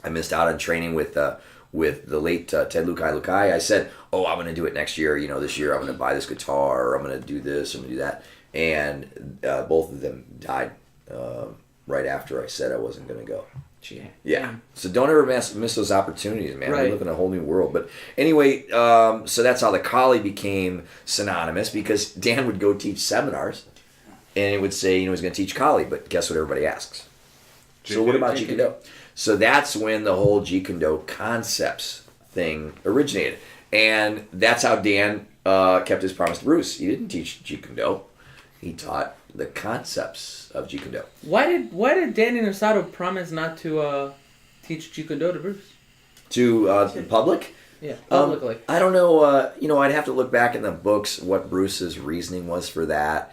I missed out on training with the late Ted Lukai. I said, I'm going to do it next year. This year I'm going to buy this guitar or I'm going to do this, I'm going to do that. and both of them died right after I said I wasn't going to go. Yeah. So don't ever miss those opportunities, man. Right. We live in a whole new world. But anyway, so that's how the Kali became synonymous, because Dan would go teach seminars and he would say, he's going to teach Kali, but guess what everybody asks? So what about Jeet Kune Do? So that's when the whole Jeet Kune Do concepts thing originated. And that's how Dan kept his promise to Bruce. He didn't teach Jeet Kune Do. He taught the concepts of Jeet Kune Do. Why did Danny Nosato promise not to teach Jeet Kune Do to Bruce? To the public? Yeah, publicly. I don't know. I'd have to look back in the books what Bruce's reasoning was for that.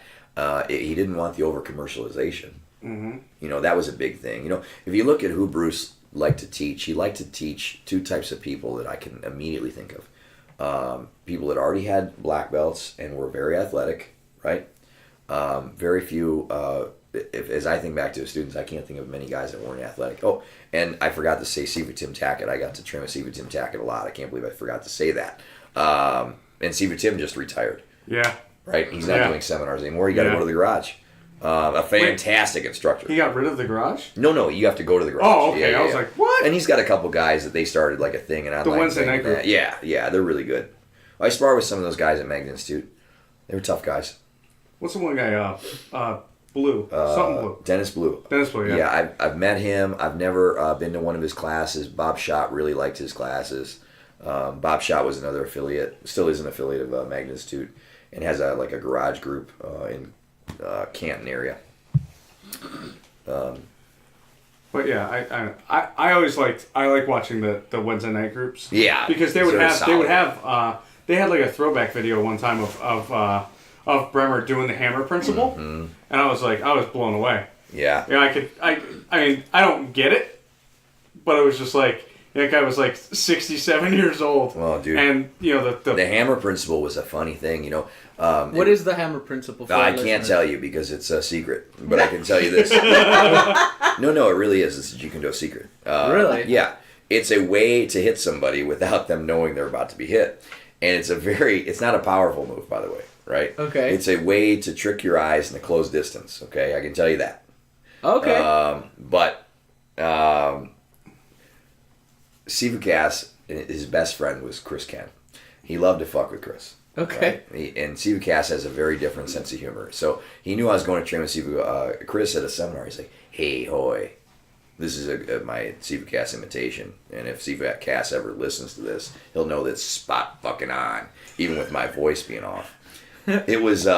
He didn't want the over-commercialization. Mm-hmm. That was a big thing. If you look at who Bruce liked to teach, he liked to teach two types of people that I can immediately think of. People that already had black belts and were very athletic, right? Very few, as I think back to the students, I can't think of many guys that weren't athletic. Oh, and I forgot to say Siva Tim Tackett. I got to train with Siva Tim Tackett a lot. I can't believe I forgot to say that. And Siva Tim just retired. Yeah. Right? He's not doing seminars anymore. You got to go to the garage. A fantastic instructor. He got rid of the garage? No, you have to go to the garage. Oh, okay. I was like, what? And he's got a couple guys that they started like a thing. And the Wednesday night group. Yeah, they're really good. I sparred with some of those guys at Magna Institute. They were tough guys. What's the one guy? Blue. Something Blue. Dennis Blue. Dennis Blue, yeah. Yeah, I've met him. I've never been to one of his classes. Bob Schott really liked his classes. Bob Schott was another affiliate, still is an affiliate of Magna Institute, and has a garage group in Canton area. But yeah, I always liked watching the Wednesday night groups. Yeah, because they had like a throwback video one time of Bremer doing the hammer principle, and I was blown away. Yeah. I mean, I don't get it, but it was just like, that guy was like 67 years old. Well, dude. And, the hammer principle was a funny thing, What is the hammer principle for I can't tell you because it's a secret, but I can tell you this. No, it really is. It's a Jeet Kune Do secret. Really? Yeah. It's a way to hit somebody without them knowing they're about to be hit. And it's not a powerful move, by the way, right? Okay. It's a way to trick your eyes in a closed distance, okay? I can tell you that. Okay. But Siva Cass, his best friend was Chris Ken. He loved to fuck with Chris. Okay. Right? And Siva Cass has a very different sense of humor. So he knew I was going to train with Chris at a seminar. He's like, hey, hoy, this is my Siva Cass imitation. And if Siva Cass ever listens to this, he'll know that's spot fucking on, even with my voice being off. It was,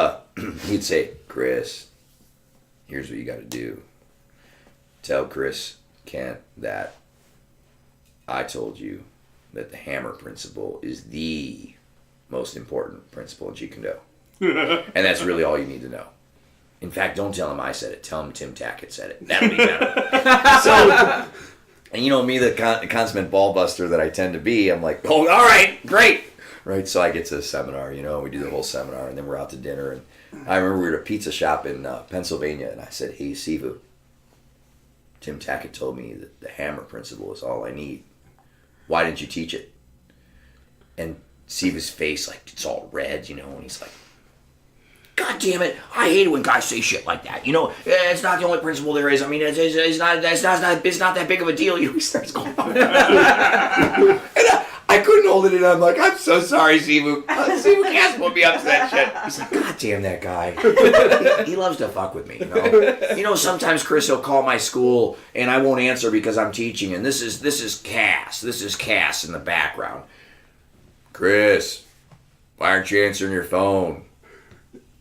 he'd say, Chris, here's what you got to do. Tell Chris Kent that I told you that the hammer principle is the most important principle in Jeet Kune Do. And that's really all you need to know. In fact, don't tell him I said it. Tell him Tim Tackett said it. That'll be better. So, and me, the consummate ball buster that I tend to be, I'm like, oh, all right, great. Right, so I get to the seminar, we do the whole seminar, and then we're out to dinner. And I remember we were at a pizza shop in Pennsylvania, and I said, hey, Sivu, Tim Tackett told me that the hammer principle is all I need. Why didn't you teach it? And Siva's face, it's all red, and he's like, God damn it, I hate it when guys say shit like that. It's not the only principle there is. I mean, it's not that big of a deal. He starts going on. And I couldn't hold it in. I'm like, I'm so sorry, Sivu. Sivu Cass put me up to that shit. He's like, God damn that guy. He loves to fuck with me, sometimes Chris will call my school and I won't answer because I'm teaching, and this is Cass. This is Cass in the background. Chris, why aren't you answering your phone?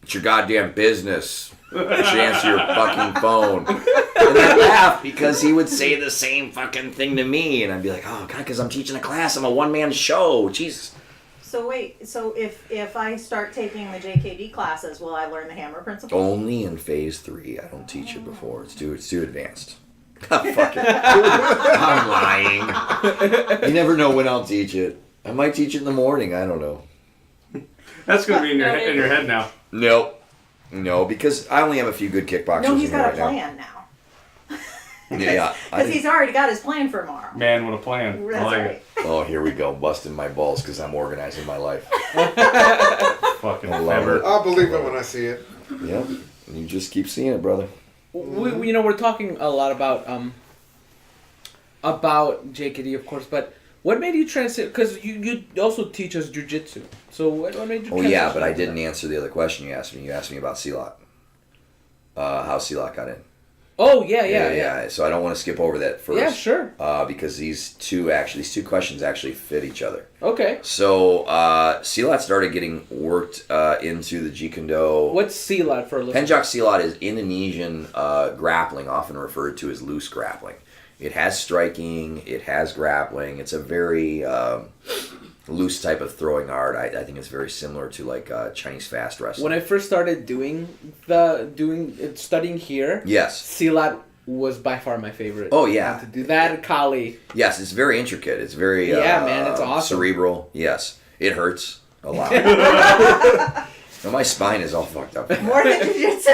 It's your goddamn business. You should answer your fucking phone. And I laugh because he would say the same fucking thing to me, and I'd be like, oh God, because I'm teaching a class. I'm a one-man show. Jesus. So wait, so if I start taking the JKD classes, will I learn the hammer principle? Only in phase 3. I don't teach it before. It's too advanced. Fuck it. I'm lying. You never know when I'll teach it. I might teach it in the morning. I don't know. That's going to be in your head now. Nope. No, because I only have a few good kickboxers. No, he's got right a plan now. Yeah. Because he's already got his plan for tomorrow. Man with a plan. That's right. Oh, here we go. Busting my balls because I'm organizing my life. Fucking I love it. I'll believe it when I see it. Yep. And you just keep seeing it, brother. We're talking a lot about JKD, of course, but what made you transition? Because you also teach us jujitsu. So what made you transition? Oh, yeah, but I didn't answer the other question you asked me. You asked me about C-Lot. How C-Lot got in. Oh, yeah. So I don't want to skip over that first. Yeah, sure. Because these two questions actually fit each other. Okay. So C-Lot started getting worked into the Jeet Kune Do. What's C-Lot for a listener? Penjak C-Lot is Indonesian grappling, often referred to as loose grappling. It has striking, it has grappling. It's a very loose type of throwing art. I think it's very similar to like Chinese fast wrestling. When I first started studying here, yes, C-Lot was by far my favorite. Oh yeah, to do that, Kali. Yes, it's very intricate. It's very man, it's awesome. Cerebral. Yes, it hurts a lot. No, my spine is all fucked up. More than jiu-jitsu.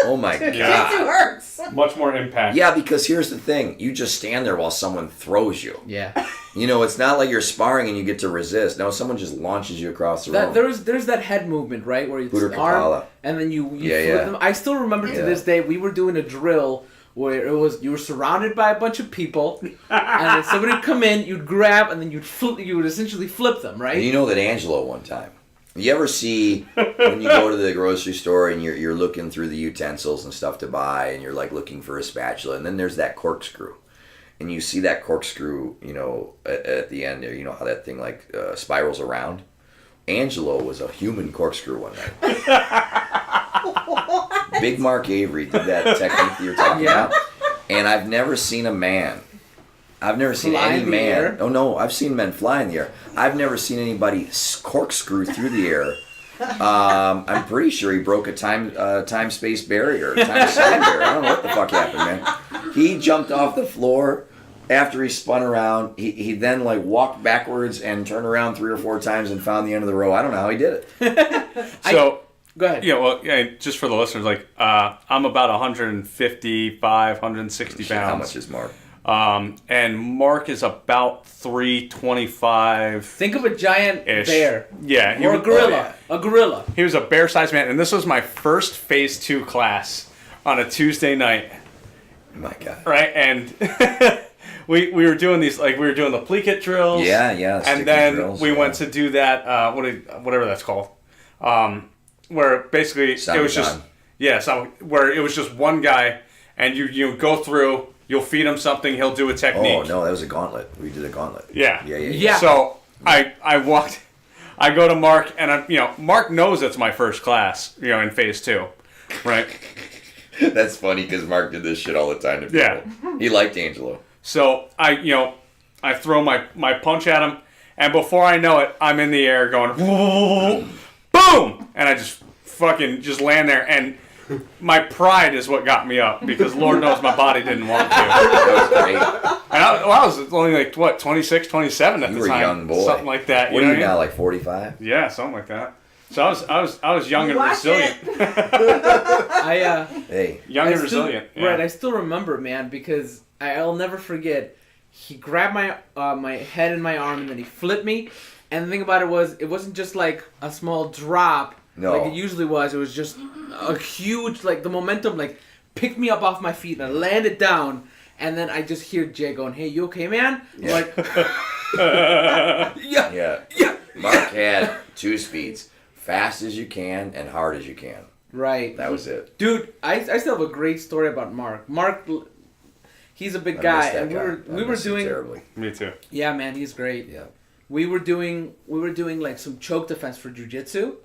Oh my god. Jiu-jitsu hurts. Much more impact. Yeah, because here's the thing. You just stand there while someone throws you. Yeah. It's not like you're sparring and you get to resist. No, someone just launches you across the room. There's that head movement, right? Where you arm and then you flip them. I still remember to this day, we were doing a drill where you were surrounded by a bunch of people, and then somebody would come in, you'd grab, and then you would essentially flip them, right? And you know that Angelo one time. You ever see when you go to the grocery store and you're looking through the utensils and stuff to buy, and you're like looking for a spatula, and then there's that corkscrew, and you see that corkscrew, at the end there, you know how that thing like spirals around. Angelo was a human corkscrew one night. Big Mark Avery did that technique that you're talking about, and I've never seen any man. Oh no, I've seen men fly in the air. I've never seen anybody corkscrew through the air. I'm pretty sure he broke a time-space barrier, time-sound barrier. I don't know what the fuck happened, man. He jumped off the floor after he spun around. He then like walked backwards and turned around 3 or 4 times and found the end of the row. I don't know how he did it. Go ahead. Yeah, well, just for the listeners, like I'm about 155, 160 pounds. How much is Mark? And Mark is about 325. Think of a giant bear. Yeah. Or a gorilla. A gorilla. He was a bear-sized man, and this was my first Phase 2 class on a Tuesday night. My God. Right? And we were doing these, like, we were doing the plie drills. Yeah. And then we went to do that, whatever that's called. Where basically it was just... Yeah, where it was just one guy, and you go through... You'll feed him something, he'll do a technique. Oh, no, that was a gauntlet. We did a gauntlet. Yeah. So I go to Mark, and Mark knows it's my first class, in Phase 2, right? That's funny, because Mark did this shit all the time to people. Yeah. He liked Angelo. So I throw my punch at him, and before I know it, I'm in the air going, boom! And I just fucking just land there, and... My pride is what got me up, because Lord knows my body didn't want to. That was great. And I was only like, 26, 27 at the time. You were a young boy. Something like that. What are you now, like 45? Yeah, something like that. So I was young and resilient. Young and resilient. Yeah. Right, I still remember, man, because I'll never forget. He grabbed my head and my arm, and then he flipped me. And the thing about it wasn't just like a small drop. No. Like it usually was. It was just a huge, like, the momentum, like, picked me up off my feet, and I landed down, and then I just hear Jay going, "Hey, you okay, man?" I'm like, yeah. Mark had 2 speeds. Fast as you can and hard as you can. Right. That was it. Dude, I still have a great story about Mark. Mark, he's a big guy, and we were doing... terribly. Me too. Yeah, man, he's great. Yeah. We were doing like some choke defense for jiu-jitsu.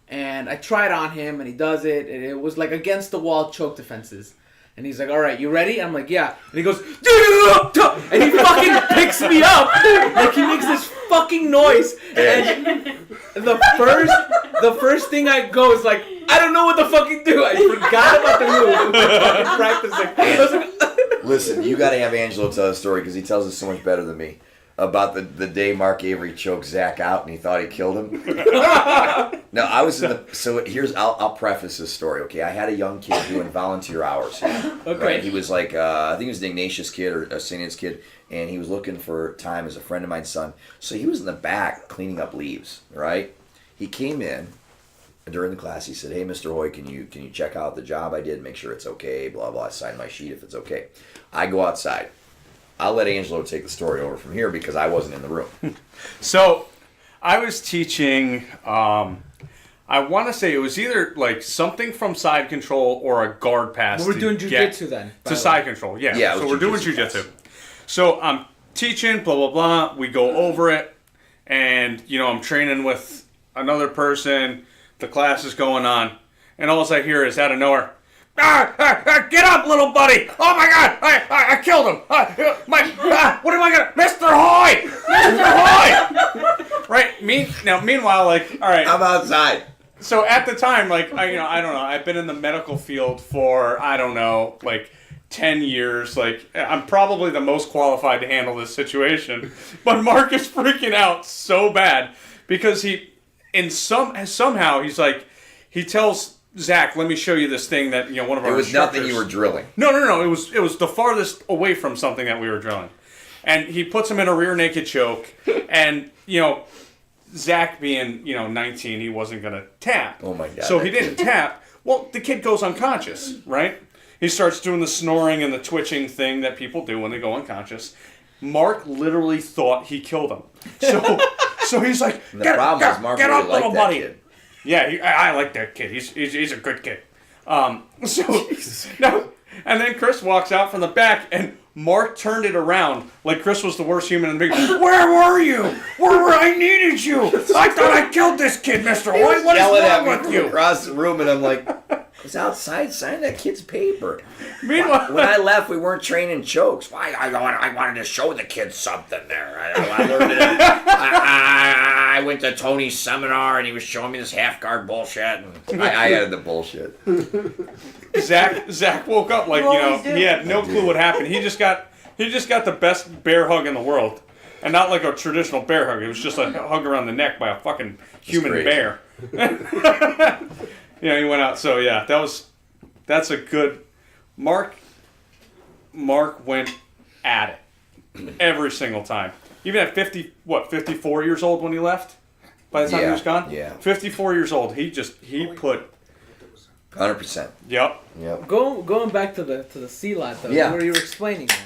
And I tried on him, and he does it, and it was like against the wall choke defenses. And he's like, "All right, you ready?" And I'm like, "Yeah." And he goes, and he fucking picks me up, like he makes this fucking noise. And the first thing I go is like, I don't know what to fucking do. I forgot about the move. I'm practicing. Listen, you got to have Angelo tell the story, because he tells it so much better than me. About the day Mark Avery choked Zach out and he thought he killed him. No, I was I'll preface this story, okay? I had a young kid doing volunteer hours. Okay. Right? He was like, I think he was an Ignatius kid or a St. Anne's kid, and he was looking for time as a friend of mine's son. So he was in the back cleaning up leaves, right? He came in, during the class, he said, "Hey, Mr. Hoy, can you check out the job I did? Make sure it's okay. Blah blah. I sign my sheet if it's okay." I go outside. I'll let Angelo take the story over from here because I wasn't in the room. So, I was teaching. I want to say it was either like something from side control or a guard pass. We're doing jujitsu then. To side control, yeah. Yeah, it so was we're doing jujitsu jujitsu. So I'm teaching, blah blah blah. We go over it, and I'm training with another person. The class is going on, and all I hear is out of nowhere, "Get up, little buddy! Oh my God, I killed him! What am I gonna, Mr. Hoy, Mr. Hoy!" Right? Meanwhile, like, all right, I'm outside. So at the time, like, I don't know, I've been in the medical field for, I don't know, like 10 years. Like, I'm probably the most qualified to handle this situation. But Mark is freaking out so bad because somehow he's like, he tells Zach, "Let me show you this thing that, one of our It was instructors." nothing you were drilling. No. It was the farthest away from something that we were drilling. And he puts him in a rear naked choke, and, Zach being, 19, he wasn't going to tap. Oh, my God. So he didn't tap. Well, the kid goes unconscious, right? He starts doing the snoring and the twitching thing that people do when they go unconscious. Mark literally thought he killed him. So he's like, Mark get really up, little liked that buddy. kid. Yeah, I like that kid. He's a good kid. And then Chris walks out from the back, and Mark turned it around like Chris was the worst human in the big. "Where were you? Where were I needed you? I thought I killed this kid, Mr. Hoy. What is Yelling at wrong me with from you?" across the room, and I'm like, "I was outside signing that kid's paper." Meanwhile, when I left, we weren't training chokes. Why? I wanted to show the kids something there. I learned it. I went to Tony's seminar, and he was showing me this half guard bullshit. And I added the bullshit. Zach woke up like, he had no clue what happened. He just got the best bear hug in the world. And not like a traditional bear hug. It was just a hug around the neck by a fucking human bear. He went out. So yeah, that's a good Mark went at it every single time. Even at 54 years old when he left? By the time he was gone? Yeah. 54 years old. He put 100%. Yep. Going back to the CLOT though, Yeah. where you were explaining that.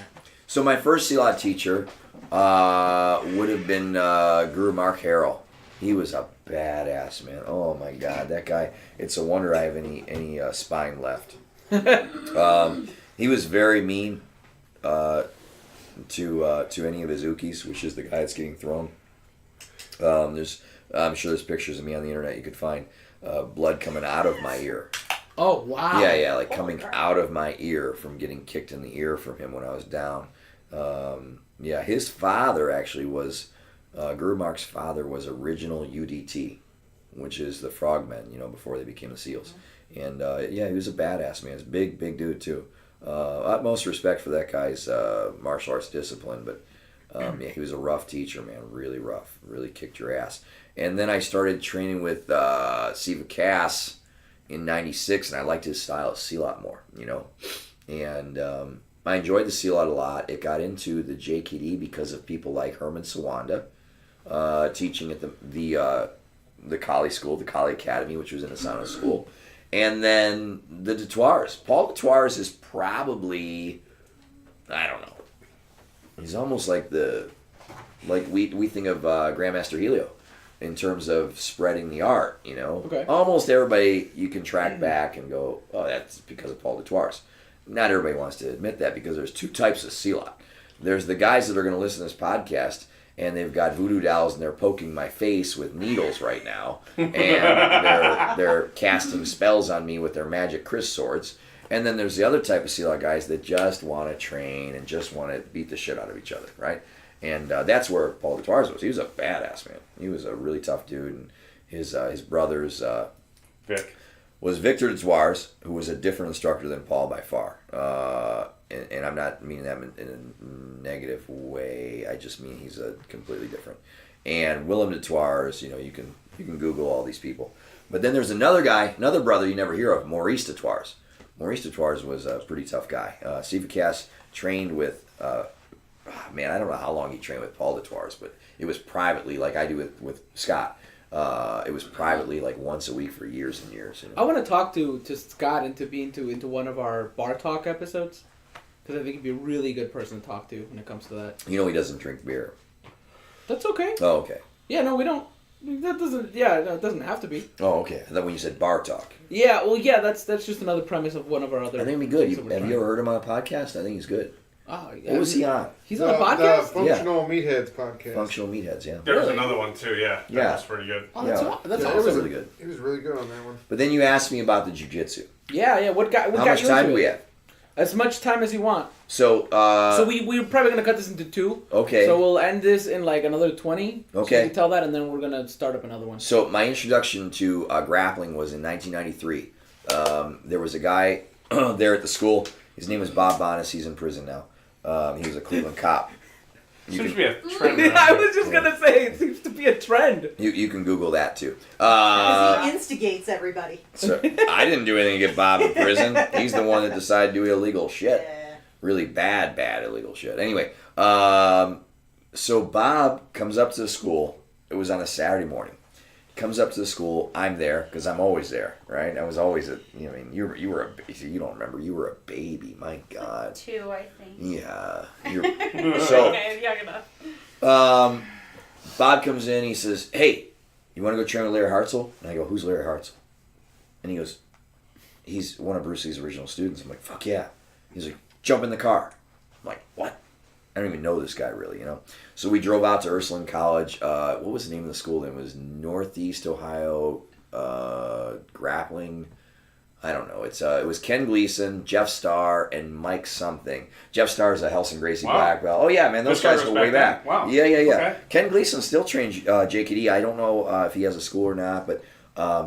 So my first CLOT teacher would have been Guru Mark Harrell. He was a badass, man. Oh my God, that guy! It's a wonder I have any spine left. He was very mean to any of his ukis, which is the guy that's getting thrown. I'm sure there's pictures of me on the internet you could find. Blood coming out of my ear. Oh wow! Yeah, like coming out of my ear from getting kicked in the ear from him when I was down. His father actually was, Guru Mark's father was original UDT, which is the frogmen, before they became the SEALs. And he was a badass, man. He's a big dude too. Utmost respect for that guy's martial arts discipline, but he was a rough teacher, man. Really rough. Really kicked your ass. And then I started training with Siva Cass in '96, and I liked his style of CLOT more, And I enjoyed the CLOT a lot. It got into the JKD because of people like Herman Sawanda, teaching at the Kali school, the Kali Academy, which was in the Sauna school. And then the Dutoirs. Paul Dutoirs is probably, I don't know. He's almost like we think of Grandmaster Helio in terms of spreading the art, Okay. Almost everybody you can track back and go, oh, that's because of Paul Dutoirs. Not everybody wants to admit that because there's two types of CLOT. There's the guys that are going to listen to this podcast and they've got voodoo dolls and they're poking my face with needles right now, and they're casting spells on me with their magic Chris swords. And then there's the other type of CLOT guys that just want to train and just want to beat the shit out of each other, right? And that's where Paul Dutoirs was. He was a badass, man. He was a really tough dude. And his brothers was Victor Dutoirs, who was a different instructor than Paul by far. And I'm not meaning that in a negative way. I just mean he's a completely different. And Willem Dutoirs, you can Google all these people. But then there's another guy, another brother you never hear of, Maurice Dutoirs. Maurice Dutoirs was a pretty tough guy. Siva Cass trained with, I don't know how long he trained with Paul Dutoirs, but it was privately, like I do with Scott. It was privately, like once a week for years and years. You know? I want to talk to Scott into one of our bar talk episodes because I think he'd be a really good person to talk to when it comes to that. You know, he doesn't drink beer. That's okay. Oh, okay. Yeah, no, we don't. That doesn't. Yeah, no, it doesn't have to be. Oh, okay. I thought when you said bar talk. Yeah, well, yeah, that's just another premise of one of our other. I think it'd be good. things that we're Have trying. you ever heard him on a podcast? I think he's good. Oh, yeah. What was he on? He's on a podcast. The Functional Meatheads podcast. Functional Meatheads, yeah. There was Really? another one too, yeah. Yeah. That was pretty good. Oh, that's Yeah. that's Yeah, It awesome. was really good. He was really good on that one. But then you asked me about the jiu-jitsu. Yeah. What got How much you time into do we it? have? As much time as you want. So, So we're probably gonna cut this into 2. Okay. So we'll end this in like another 20. Okay. So you tell that, and then we're gonna start up another one. So my introduction to grappling was in 1993. There was a guy there at the school. His name was Bob Bonas. He's in prison now. He was a Cleveland cop. Seems to be a trend. I was just gonna say it seems to be a trend. You can Google that too. Because he instigates everybody. So I didn't do anything to get Bob in prison. He's the one that decided to do illegal shit. Yeah. Really bad illegal shit. Anyway, so Bob comes up to the school. It was on a Saturday morning. Comes up to the school. I'm there because I'm always there, right? I was always you were you don't remember. You were a baby. My God. 2, I think. Yeah. So Okay, young enough. Bob comes in. He says, "Hey, you want to go train with Larry Hartzell?" And I go, "Who's Larry Hartzell?" And he goes, "He's one of Bruce Lee's original students." I'm like, "Fuck yeah." He's like, "Jump in the car." I'm like, "What?" I don't even know this guy really, you know. So we drove out to Ursuline College. What was the name of the school? It was Northeast Ohio Grappling. I don't know. It was Ken Gleason, Jeff Starr, and Mike something. Jeff Starr is a Helson Gracie black belt. Oh yeah, man, those guys go way back. Wow. Yeah. Okay. Ken Gleason still trains JKD. I don't know if he has a school or not, but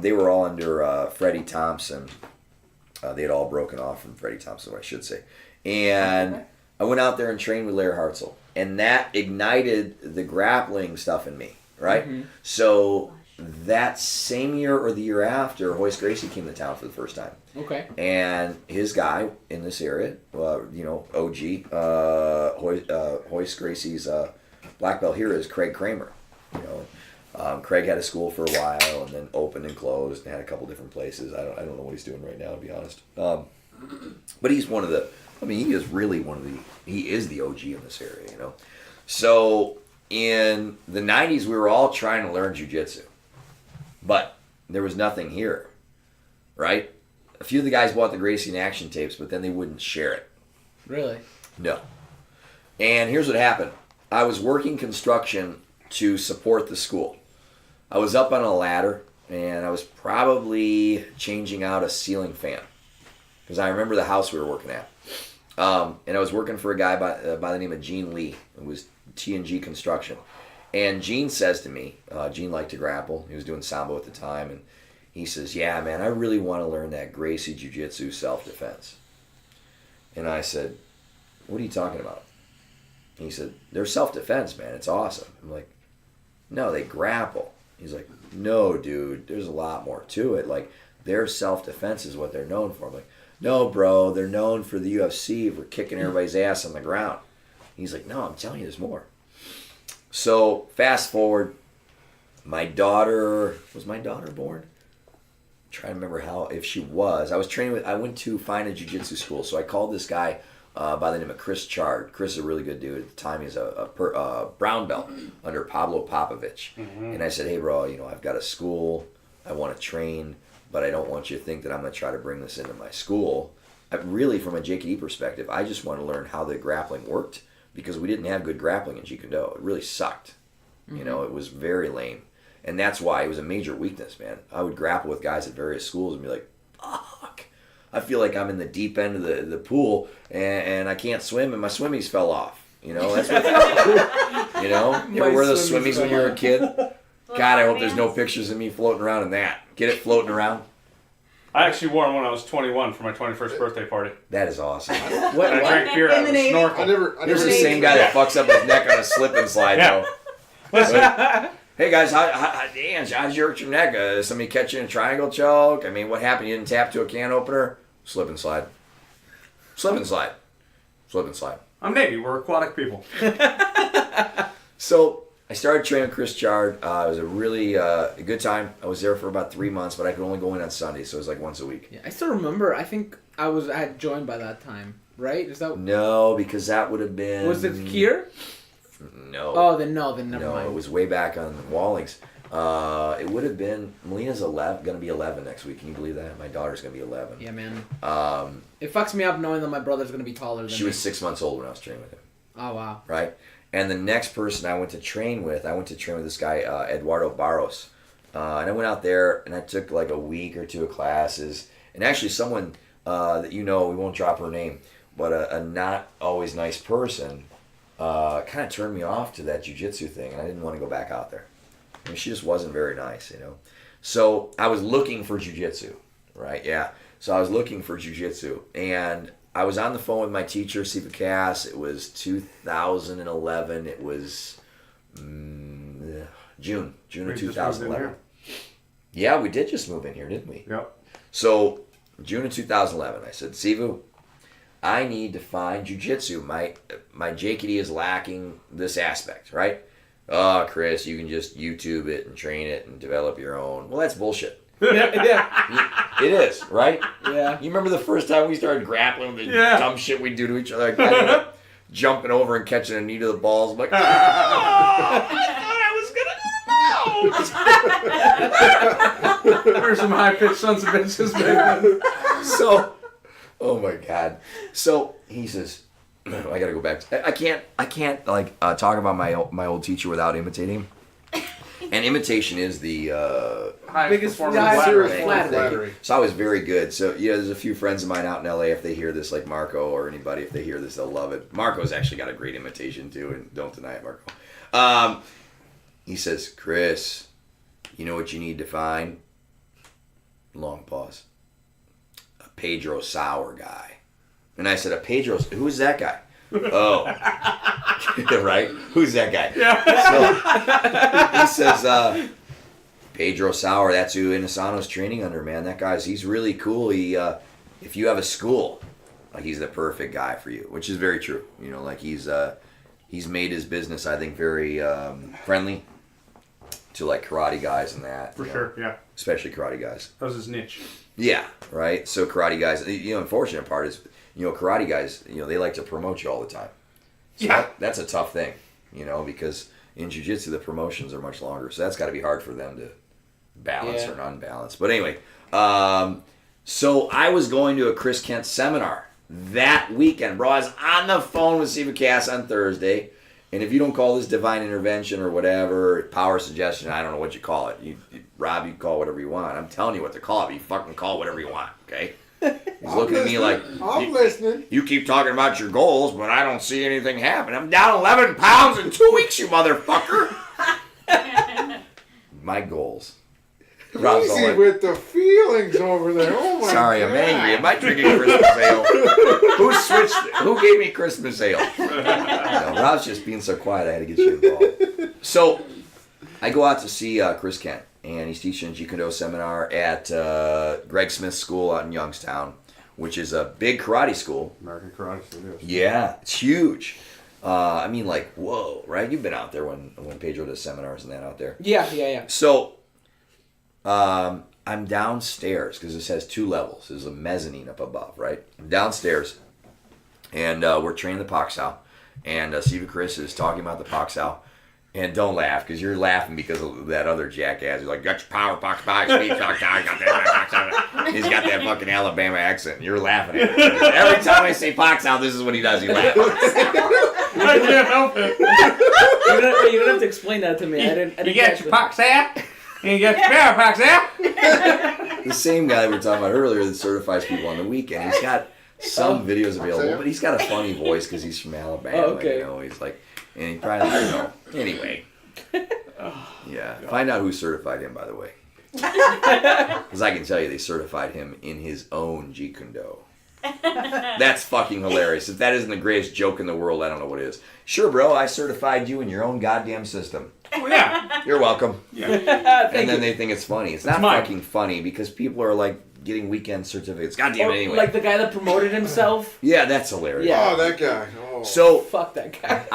they were all under Freddie Thompson. They had all broken off from Freddie Thompson, I should say. And I went out there and trained with Larry Hartzell, and that ignited the grappling stuff in me, right? Mm-hmm. So that same year or the year after, Hoist Gracie came to town for the first time. Okay. And his guy in this area, OG, Hoist Gracie's black belt here is Craig Kramer. Craig had a school for a while and then opened and closed and had a couple different places. I don't know what he's doing right now, to be honest. But he's one of the. He is really he is the OG in this area, you know. So in the 90s, we were all trying to learn jiu-jitsu, but there was nothing here, right? A few of the guys bought the Gracie in Action tapes, but then they wouldn't share it. Really? No. And here's what happened. I was working construction to support the school. I was up on a ladder, and I was probably changing out a ceiling fan because I remember the house we were working at. And I was working for a guy by the name of Gene Lee. It was T&G Construction. And Gene says to me, Gene liked to grapple. He was doing Sambo at the time. And he says, "Yeah, man, I really want to learn that Gracie Jiu-Jitsu self-defense." And I said, "What are you talking about?" And he said, "They're self-defense, man. It's awesome." I'm like, "No, they grapple." He's like, "No, dude, there's a lot more to it. Like, their self-defense is what they're known for." I'm like, "No, bro, they're known for the UFC for kicking everybody's ass on the ground." He's like, "No, I'm telling you, there's more." So fast forward, my daughter born? I'm trying to remember if she was. I went to find a jiu-jitsu school, so I called this guy by the name of Chris Chard. Chris is a really good dude. At the time, he's a brown belt under Pablo Popovich. Mm-hmm. And I said, "Hey, bro, I've got a school. I want to train, but I don't want you to think that I'm going to try to bring this into my school." Really, from a JKD perspective, I just want to learn how the grappling worked because we didn't have good grappling in Jeet Kune Do. It really sucked. Mm-hmm. It was very lame. And that's why it was a major weakness, man. I would grapple with guys at various schools and be like, "Fuck, I feel like I'm in the deep end of the pool and I can't swim and my swimmies fell off." That's what you ever wear those swimmies when you were a kid? God, I hope there's no pictures of me floating around in that. Get it floating around? I actually wore them when I was 21 for my 21st birthday party. That is awesome. I drank beer out of a snorkel. Here's the same guy that fucks up his neck on a slip and slide, though. Listen. Hey guys, how'd you hurt your neck? Somebody catch you in a triangle choke? What happened? You didn't tap to a can opener? Slip and slide. Slip and slide. Slip and slide. I'm Navy. We're aquatic people. So I started training with Chris Chard. It was a really a good time. I was there for about 3 months, but I could only go in on Sunday, so it was like once a week. Yeah, I still remember. I think I had joined by that time, right? Is that No, because that would have been... Was it here? No. Oh, then never mind. No, it was way back on Wallings. It would have been... Melina's going to be 11 next week. Can you believe that? My daughter's going to be 11. Yeah, man. It fucks me up knowing that my brother's going to be taller than me. She was 6 months old when I was training with him. Oh, wow. Right? And the next person I went to train with this guy, Eduardo Barros. And I went out there and I took like a week or two of classes. And actually someone that you know, we won't drop her name, but a not always nice person kind of turned me off to that jiu-jitsu thing. And I didn't want to go back out there. I mean, she just wasn't very nice, you know. So I was looking for jiu-jitsu, right? Yeah. So I was looking for jiu-jitsu. And I was on the phone with my teacher, Siva Cass. It was 2011. It was June of 2011. Yeah, we did just move in here, didn't we? Yep. So June of 2011, I said, Sivu, I need to find jiu-jitsu. My JKD is lacking this aspect, right? Oh, Chris, you can just YouTube it and train it and develop your own. Well, that's bullshit. Yeah. It is, right? Yeah. You remember the first time we started grappling with the dumb shit we do to each other? I ended up jumping over and catching a knee to the balls. I'm like, I thought I was going to There's some high-pitched sons of bitches, baby. So, oh my God. So he says, I got to go back. I can't like talk about my old teacher without imitating him. And imitation is the biggest flattery. So I was very good. So yeah, there's a few friends of mine out in LA. If they hear this, like Marco or anybody, if they hear this, they'll love it. Marco's actually got a great imitation too, and don't deny it, Marco. He says, Chris, you know what you need to find? Long pause. A Pedro Sauer guy. And I said, who's that guy? Oh. Right? Who's that guy? Yeah. So he says, Pedro Sauer, that's who Inosano's training under, man. That he's really cool. He, if you have a school, like he's the perfect guy for you, which is very true. You know, like he's made his business, I think, very friendly to like karate guys and that. For sure, yeah. Especially karate guys. That was his niche. Yeah, right. So karate guys, you know, unfortunate part is, you know, karate guys, you know, they like to promote you all the time. So that's a tough thing, you know, because in jiu-jitsu the promotions are much longer. So that's got to be hard for them to balance or unbalance. But anyway, so I was going to a Chris Kent seminar that weekend, bro. I was on the phone with Siva Cass on Thursday. And if you don't call this divine intervention or whatever, power suggestion, I don't know what you call it. Rob, you call whatever you want. I'm telling you what to call it, but you fucking call whatever you want, okay? He's looking at me like, I'm listening. You keep talking about your goals, but I don't see anything happen. I'm down 11 pounds in 2 weeks, you motherfucker. My goals. Rob's all Easy like, with the feelings over there. Oh my sorry, God. I'm angry. Am I drinking Christmas ale? Who gave me Christmas ale? No, Rob's just being so quiet, I had to get you involved. So, I go out to see Chris Kent, and he's teaching a Jeet Kune seminar at Greg Smith's school out in Youngstown, which is a big karate school. American Karate Studios. Yeah, it's huge. I mean, like, whoa, right? You've been out there when Pedro does seminars and that out there. Yeah. So, I'm downstairs because this has 2 levels. There's a mezzanine up above, right? I'm downstairs, and we're training the Pak Sao, and Siva Chris is talking about the Pak Sao. And don't laugh, because you're laughing because of that other jackass. He's like, got your power, Pak Sao, speed, he's got that fucking Alabama accent. You're laughing at it. Every time I say Pak Sao, this is what he does. He laughs. I can't help it. You don't have to explain that to me. I didn't You got your Pak Sao? And you got your power, Pak Sao? The same guy we were talking about earlier that certifies people on the weekend. He's got some videos available, but he's got a funny voice because he's from Alabama. Oh, okay. You know, he's like, and he probably, you know, anyway. Yeah, find out who certified him, by the way. Because I can tell you they certified him in his own Jeet Kune Do. That's fucking hilarious. If that isn't the greatest joke in the world, I don't know what is. Sure, bro, I certified you in your own goddamn system. Oh, yeah. You're welcome. Yeah. And then they think it's funny. It's not fucking funny because people are like getting weekend certificates. God damn it, anyway. Like the guy that promoted himself. Yeah, that's hilarious. Yeah. Oh, that guy. Oh. So Fuck that guy.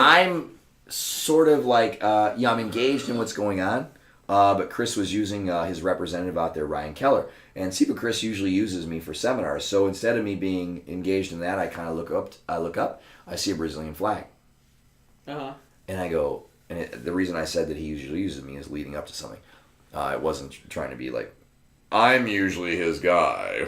sort of like, yeah, I'm engaged in what's going on. But Chris was using his representative out there, Ryan Keller. And Siva Chris usually uses me for seminars. So instead of me being engaged in that, I kind of look up, I see a Brazilian flag. Uh-huh. And I go, the reason I said that he usually uses me is leading up to something. It wasn't trying to be like, I'm usually his guy.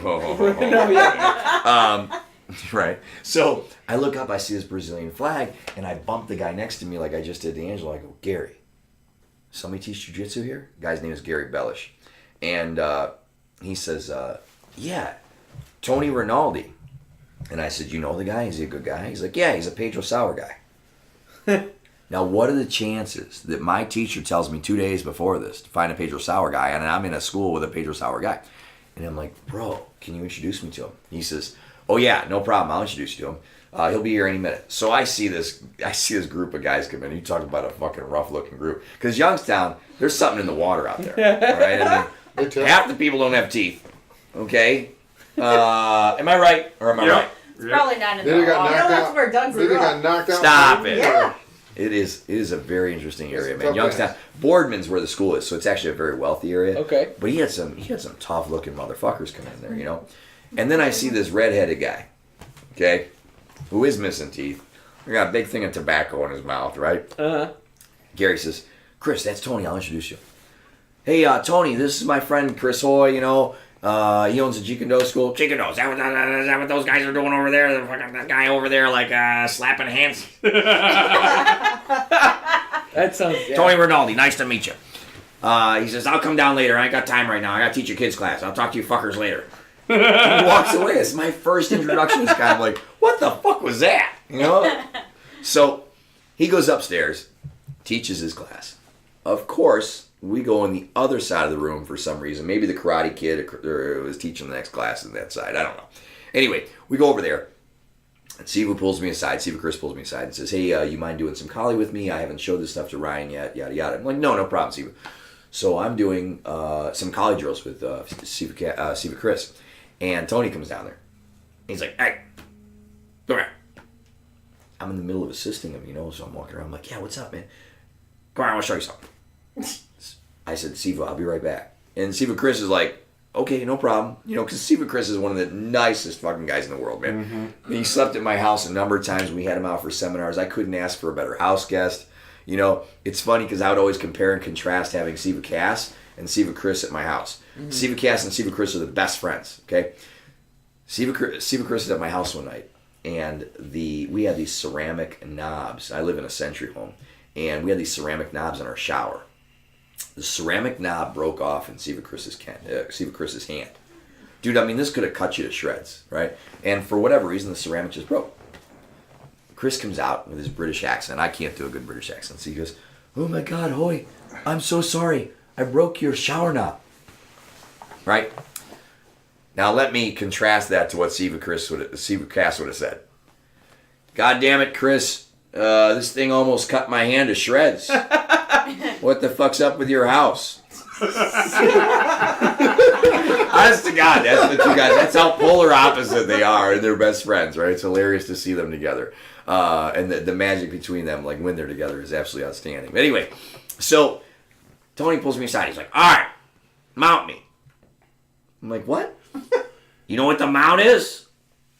Right. So I look up, I see this Brazilian flag, and I bump the guy next to me like I just did to Angelo. I go, Gary, somebody teach jiu-jitsu here? The guy's name is Gary Bellish. And he says, yeah, Tony Rinaldi. And I said, you know the guy? Is he a good guy? He's like, yeah, he's a Pedro Sauer guy. Now, what are the chances that my teacher tells me 2 days before this to find a Pedro Sauer guy, and I'm in a school with a Pedro Sauer guy? And I'm like, bro, can you introduce me to him? He says, oh yeah, no problem. I'll introduce you to him. He'll be here any minute. So I see this group of guys come in. You talk about a fucking rough-looking group. Because Youngstown, there's something in the water out there. All right? I mean, half the people don't have teeth. Okay? Am I right or am I right? It's probably not in Then the he got water. knocked That's out. where Doug's Then he grew got up. knocked out. Stop it. Yeah. It is a very interesting area, It's man. tough Youngstown, Boardman's where the school is, so it's actually a very wealthy area. Okay. But he had some tough looking motherfuckers come in there, you know. And then I see this redheaded guy, okay, who is missing teeth. He got a big thing of tobacco in his mouth, right? Uh-huh. Gary says, Chris, that's Tony. I'll introduce you. Hey, Tony, this is my friend Chris Hoy, you know. He owns a Jeet Kune school. Jeet Kune, is that what those guys are doing over there? That guy over there, like, slapping hands? That sounds... Yeah. Tony Rinaldi, nice to meet you. He says, I'll come down later. I ain't got time right now. I got to teach your kids class. I'll talk to you fuckers later. He walks away. It's my first introduction to this guy. I'm like, what the fuck was that? You know? So he goes upstairs, teaches his class. Of course, we go in the other side of the room for some reason. Maybe the Karate Kid was teaching the next class on that side. I don't know. Anyway, we go over there. And Siva pulls me aside. Siva Chris pulls me aside and says, hey, you mind doing some collie with me? I haven't showed this stuff to Ryan yet, yada, yada. I'm like, no problem, Siva. So I'm doing some collie drills with Siva Chris. And Tony comes down there. He's like, hey, come here. I'm in the middle of assisting him, you know, so I'm walking around. I'm like, yeah, what's up, man? Come on, I want to show you something. I said, Siva, I'll be right back. And Siva Chris is like, okay, no problem. You know, because Siva Chris is one of the nicest fucking guys in the world, man. Mm-hmm. He slept at my house a number of times when we had him out for seminars. I couldn't ask for a better house guest. You know, it's funny because I would always compare and contrast having Siva Cass and Siva Chris at my house. Mm-hmm. Siva Cass and Siva Chris are the best friends, okay? Siva Chris is at my house one night, and we had these ceramic knobs. I live in a century home, and we had these ceramic knobs in our shower. The ceramic knob broke off in Siva Chris's hand. Dude, I mean, this could have cut you to shreds, right? And for whatever reason, the ceramic just broke. Chris comes out with his British accent. I can't do a good British accent. So he goes, oh my God, Hoy, I'm so sorry. I broke your shower knob. Right? Now let me contrast that to what Siva Cass would have said. God damn it, Chris. This thing almost cut my hand to shreds. What the fuck's up with your house? Honest to God, that's the two guys. That's how polar opposite they are, and they're best friends, right? It's hilarious to see them together. And the magic between them, like when they're together, is absolutely outstanding. But anyway, so Tony pulls me aside. He's like, all right, mount me. I'm like, what? You know what the mount is?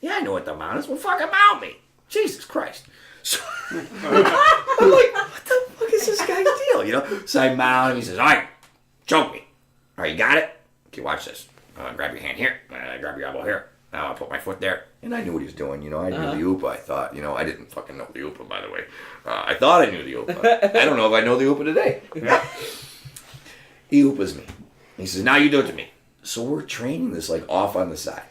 Yeah, I know what the mount is. Well, fucking mount me. Jesus Christ. So, I'm like, what the fuck is this guy's deal? You know? So I mount him. He says, all right, choke me. All right, you got it? Okay, watch this. Grab your hand here. Grab your elbow here. Now I'll put my foot there. And I knew what he was doing. You know, I knew the Upa, I thought. You know, I didn't fucking know the Upa, by the way. I thought I knew the Upa. I don't know if I know the Upa today. He Upas me. He says, now you do it to me. So we're training this like off on the side.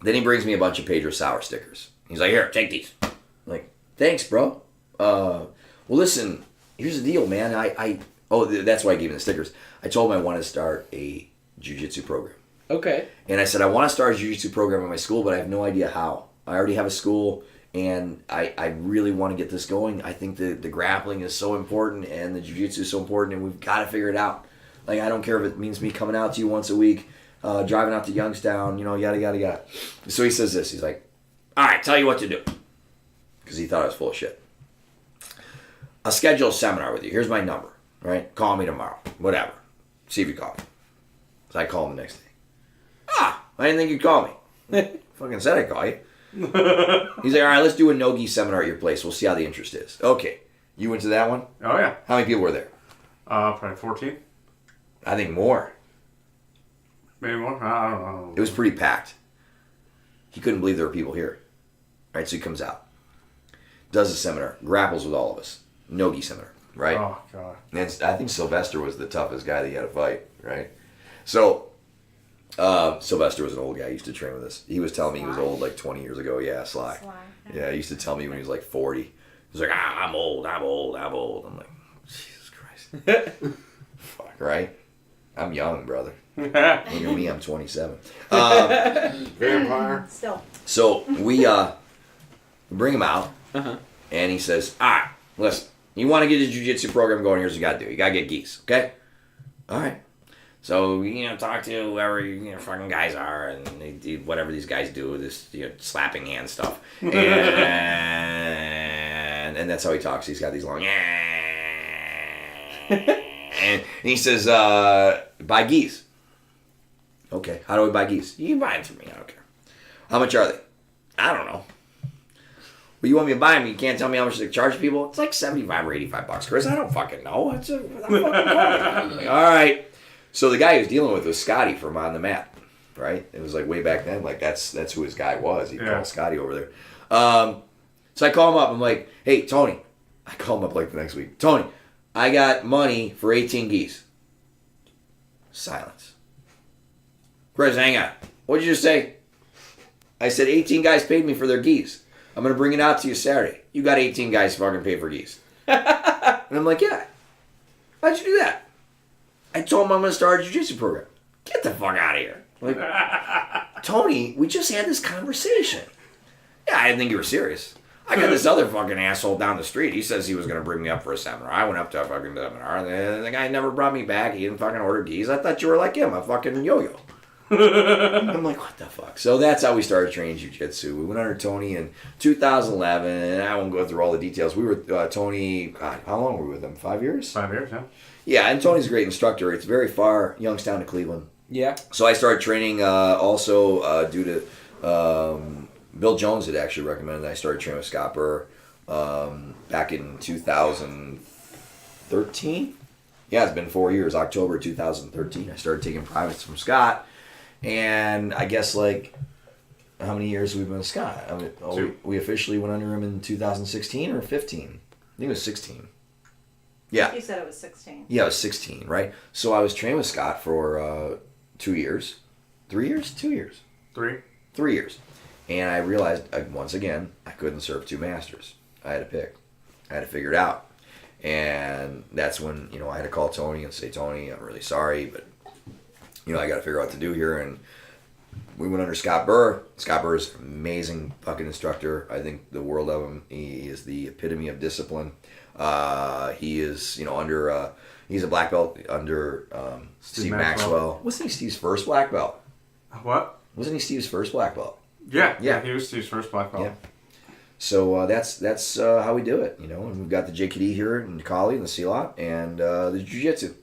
Then he brings me a bunch of Pedro Sauer stickers. He's like, here, take these. I'm like, thanks, bro. Well, listen, here's the deal, man. That's why I gave him the stickers. I told him I wanted to start a Jujitsu program. Okay. And I said, I want to start a Jiu-Jitsu program at my school, but I have no idea how. I already have a school, and I really want to get this going. I think the grappling is so important, and the Jiu-Jitsu is so important, and we've got to figure it out. Like, I don't care if it means me coming out to you once a week, driving out to Youngstown, you know, yada, yada, yada. So he says this. He's like, all right, tell you what to do. Because he thought I was full of shit. I'll schedule a seminar with you. Here's my number, right? Call me tomorrow. Whatever. See if you call me. So I call him the next day. I didn't think you'd call me. Fucking said I'd call you. He's like, all right, let's do a no-gi seminar at your place. We'll see how the interest is. Okay. You went to that one? Oh, yeah. How many people were there? Probably 14. I think more. Maybe more? I don't know. It was pretty packed. He couldn't believe there were people here. Right, so he comes out. Does a seminar. Grapples with all of us. No-gi seminar, right? Oh, God. And I think Sylvester was the toughest guy that he had to fight, right? So, Sylvester was an old guy. He used to train with us. He was telling me he was old like 20 years ago. Yeah, Sly. Yeah, he used to tell me when he was like 40. He was like, I'm old. I'm like, Jesus Christ. Fuck, right? I'm young, brother. Look at me, I'm 27. Vampire. Still. So we bring him out, and he says, all right, listen, you want to get a jiu-jitsu program going, here's what you got to do. You got to get geese, okay? All right. So, talk to whoever fucking guys are, and they do whatever these guys do, this slapping hand stuff. And that's how he talks. He's got these long, and he says, buy geese. Okay, how do we buy geese? You can buy them from me, I don't care. How much are they? I don't know. Well, you want me to buy them, you can't tell me how much they charge people? It's like $75 or $85, Chris. I don't fucking know. I'm fucking like, all right. So the guy he was dealing with was Scotty from On the Mat, right? It was like way back then. Like that's who his guy was. He called Scotty over there. So I call him up. I'm like, hey, Tony. I call him up like the next week. Tony, I got money for 18 geese. Silence. Chris, hang on. What'd you just say? I said 18 guys paid me for their geese. I'm going to bring it out to you Saturday. You got 18 guys fucking paid for geese. And I'm like, yeah. How'd you do that? I told him I'm going to start a jiu-jitsu program. Get the fuck out of here. Like, Tony, we just had this conversation. Yeah, I didn't think you were serious. I got this other fucking asshole down the street. He says he was going to bring me up for a seminar. I went up to a fucking seminar, and the guy never brought me back. He didn't fucking order geese. I thought you were like him, a fucking yo-yo. I'm like, what the fuck? So that's how we started training jiu-jitsu. We went under Tony in 2011, and I won't go through all the details. We were, Tony, God, how long were we with him? 5 years? 5 years, yeah. Yeah, and Tony's a great instructor. It's very far, Youngstown to Cleveland. Yeah. So I started training also due to Bill Jones had actually recommended that I started training with Scott Burr back in 2013. Yeah, it's been 4 years. October 2013, I started taking privates from Scott. And I guess, like, how many years have we been with Scott? I mean, we officially went under him in 2016 or 15? I think it was 16. Yeah. You said it was 16. Yeah, it was 16, right? So I was training with Scott for 2 years. 3 years? 2 years. 3. 3 years. And I realized, once again, I couldn't serve two masters. I had to pick. I had to figure it out. And that's when, I had to call Tony and say, Tony, I'm really sorry, but, I got to figure out what to do here. And we went under Scott Burr. Scott Burr is an amazing fucking instructor. I think the world of him. He is the epitome of discipline. He is, under, he's a black belt under Steve Maxwell. Wasn't he Steve's first black belt? What? Wasn't he Steve's first black belt? Yeah, he was Steve's first black belt. Yeah. So that's how we do it, And we've got the JKD here in Cali and the C-Lot and the Jiu-Jitsu.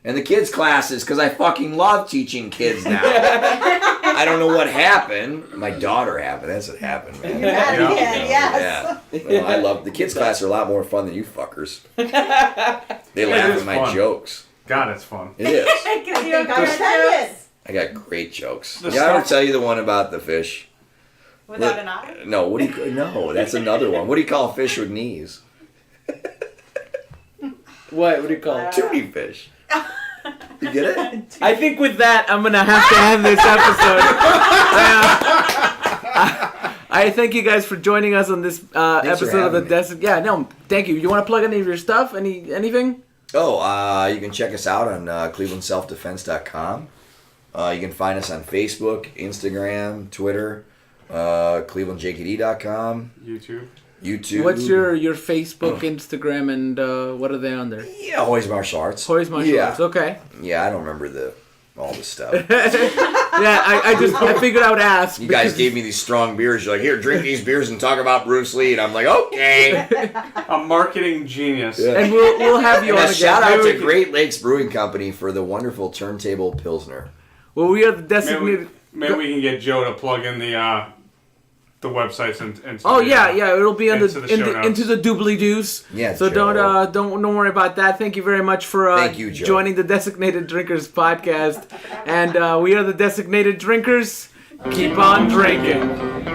And the kids' classes, because I fucking love teaching kids now. I don't know what happened. My daughter happened. That's what happened, man. You had a kid, yes. Yeah. Well, I love the kids' class are a lot more fun than you fuckers. They laugh at my jokes. God, it's fun. It is. Because you got jokes. I got great jokes. Did I ever tell you the one about the fish? Without an eye? No, no, that's another one. What do you call a fish with knees? What do you call it? Tootie fish. You get it? I think with that, I'm going to have to end this episode. I thank you guys for joining us on this episode of the Desk. Yeah, no, thank you. You want to plug any of your stuff? Anything? Oh, you can check us out on clevelandselfdefense.com. You can find us on Facebook, Instagram, Twitter, clevelandjkd.com. YouTube. What's your Facebook, Instagram, and what are they under? Yeah, Hoy's Martial Arts. Hoy's Martial Arts, okay. Yeah, I don't remember the all this stuff. I figured I would ask. You guys gave me these strong beers. You're like, here, drink these beers and talk about Bruce Lee. And I'm like, okay. A marketing genius. Yeah. And we'll have you And on a again. shout out Maybe to we Great Lakes Brewing Company for the wonderful turntable Pilsner. Well, we are the designated. Maybe we can get Joe to plug in the websites and Oh yeah, it'll be into the show notes. into the doobly doos. Yeah, So Joe. don't worry about that. Thank you very much for Thank you, Joe. joining the Designated Drinkers podcast. And we are the Designated Drinkers. Keep on drinking.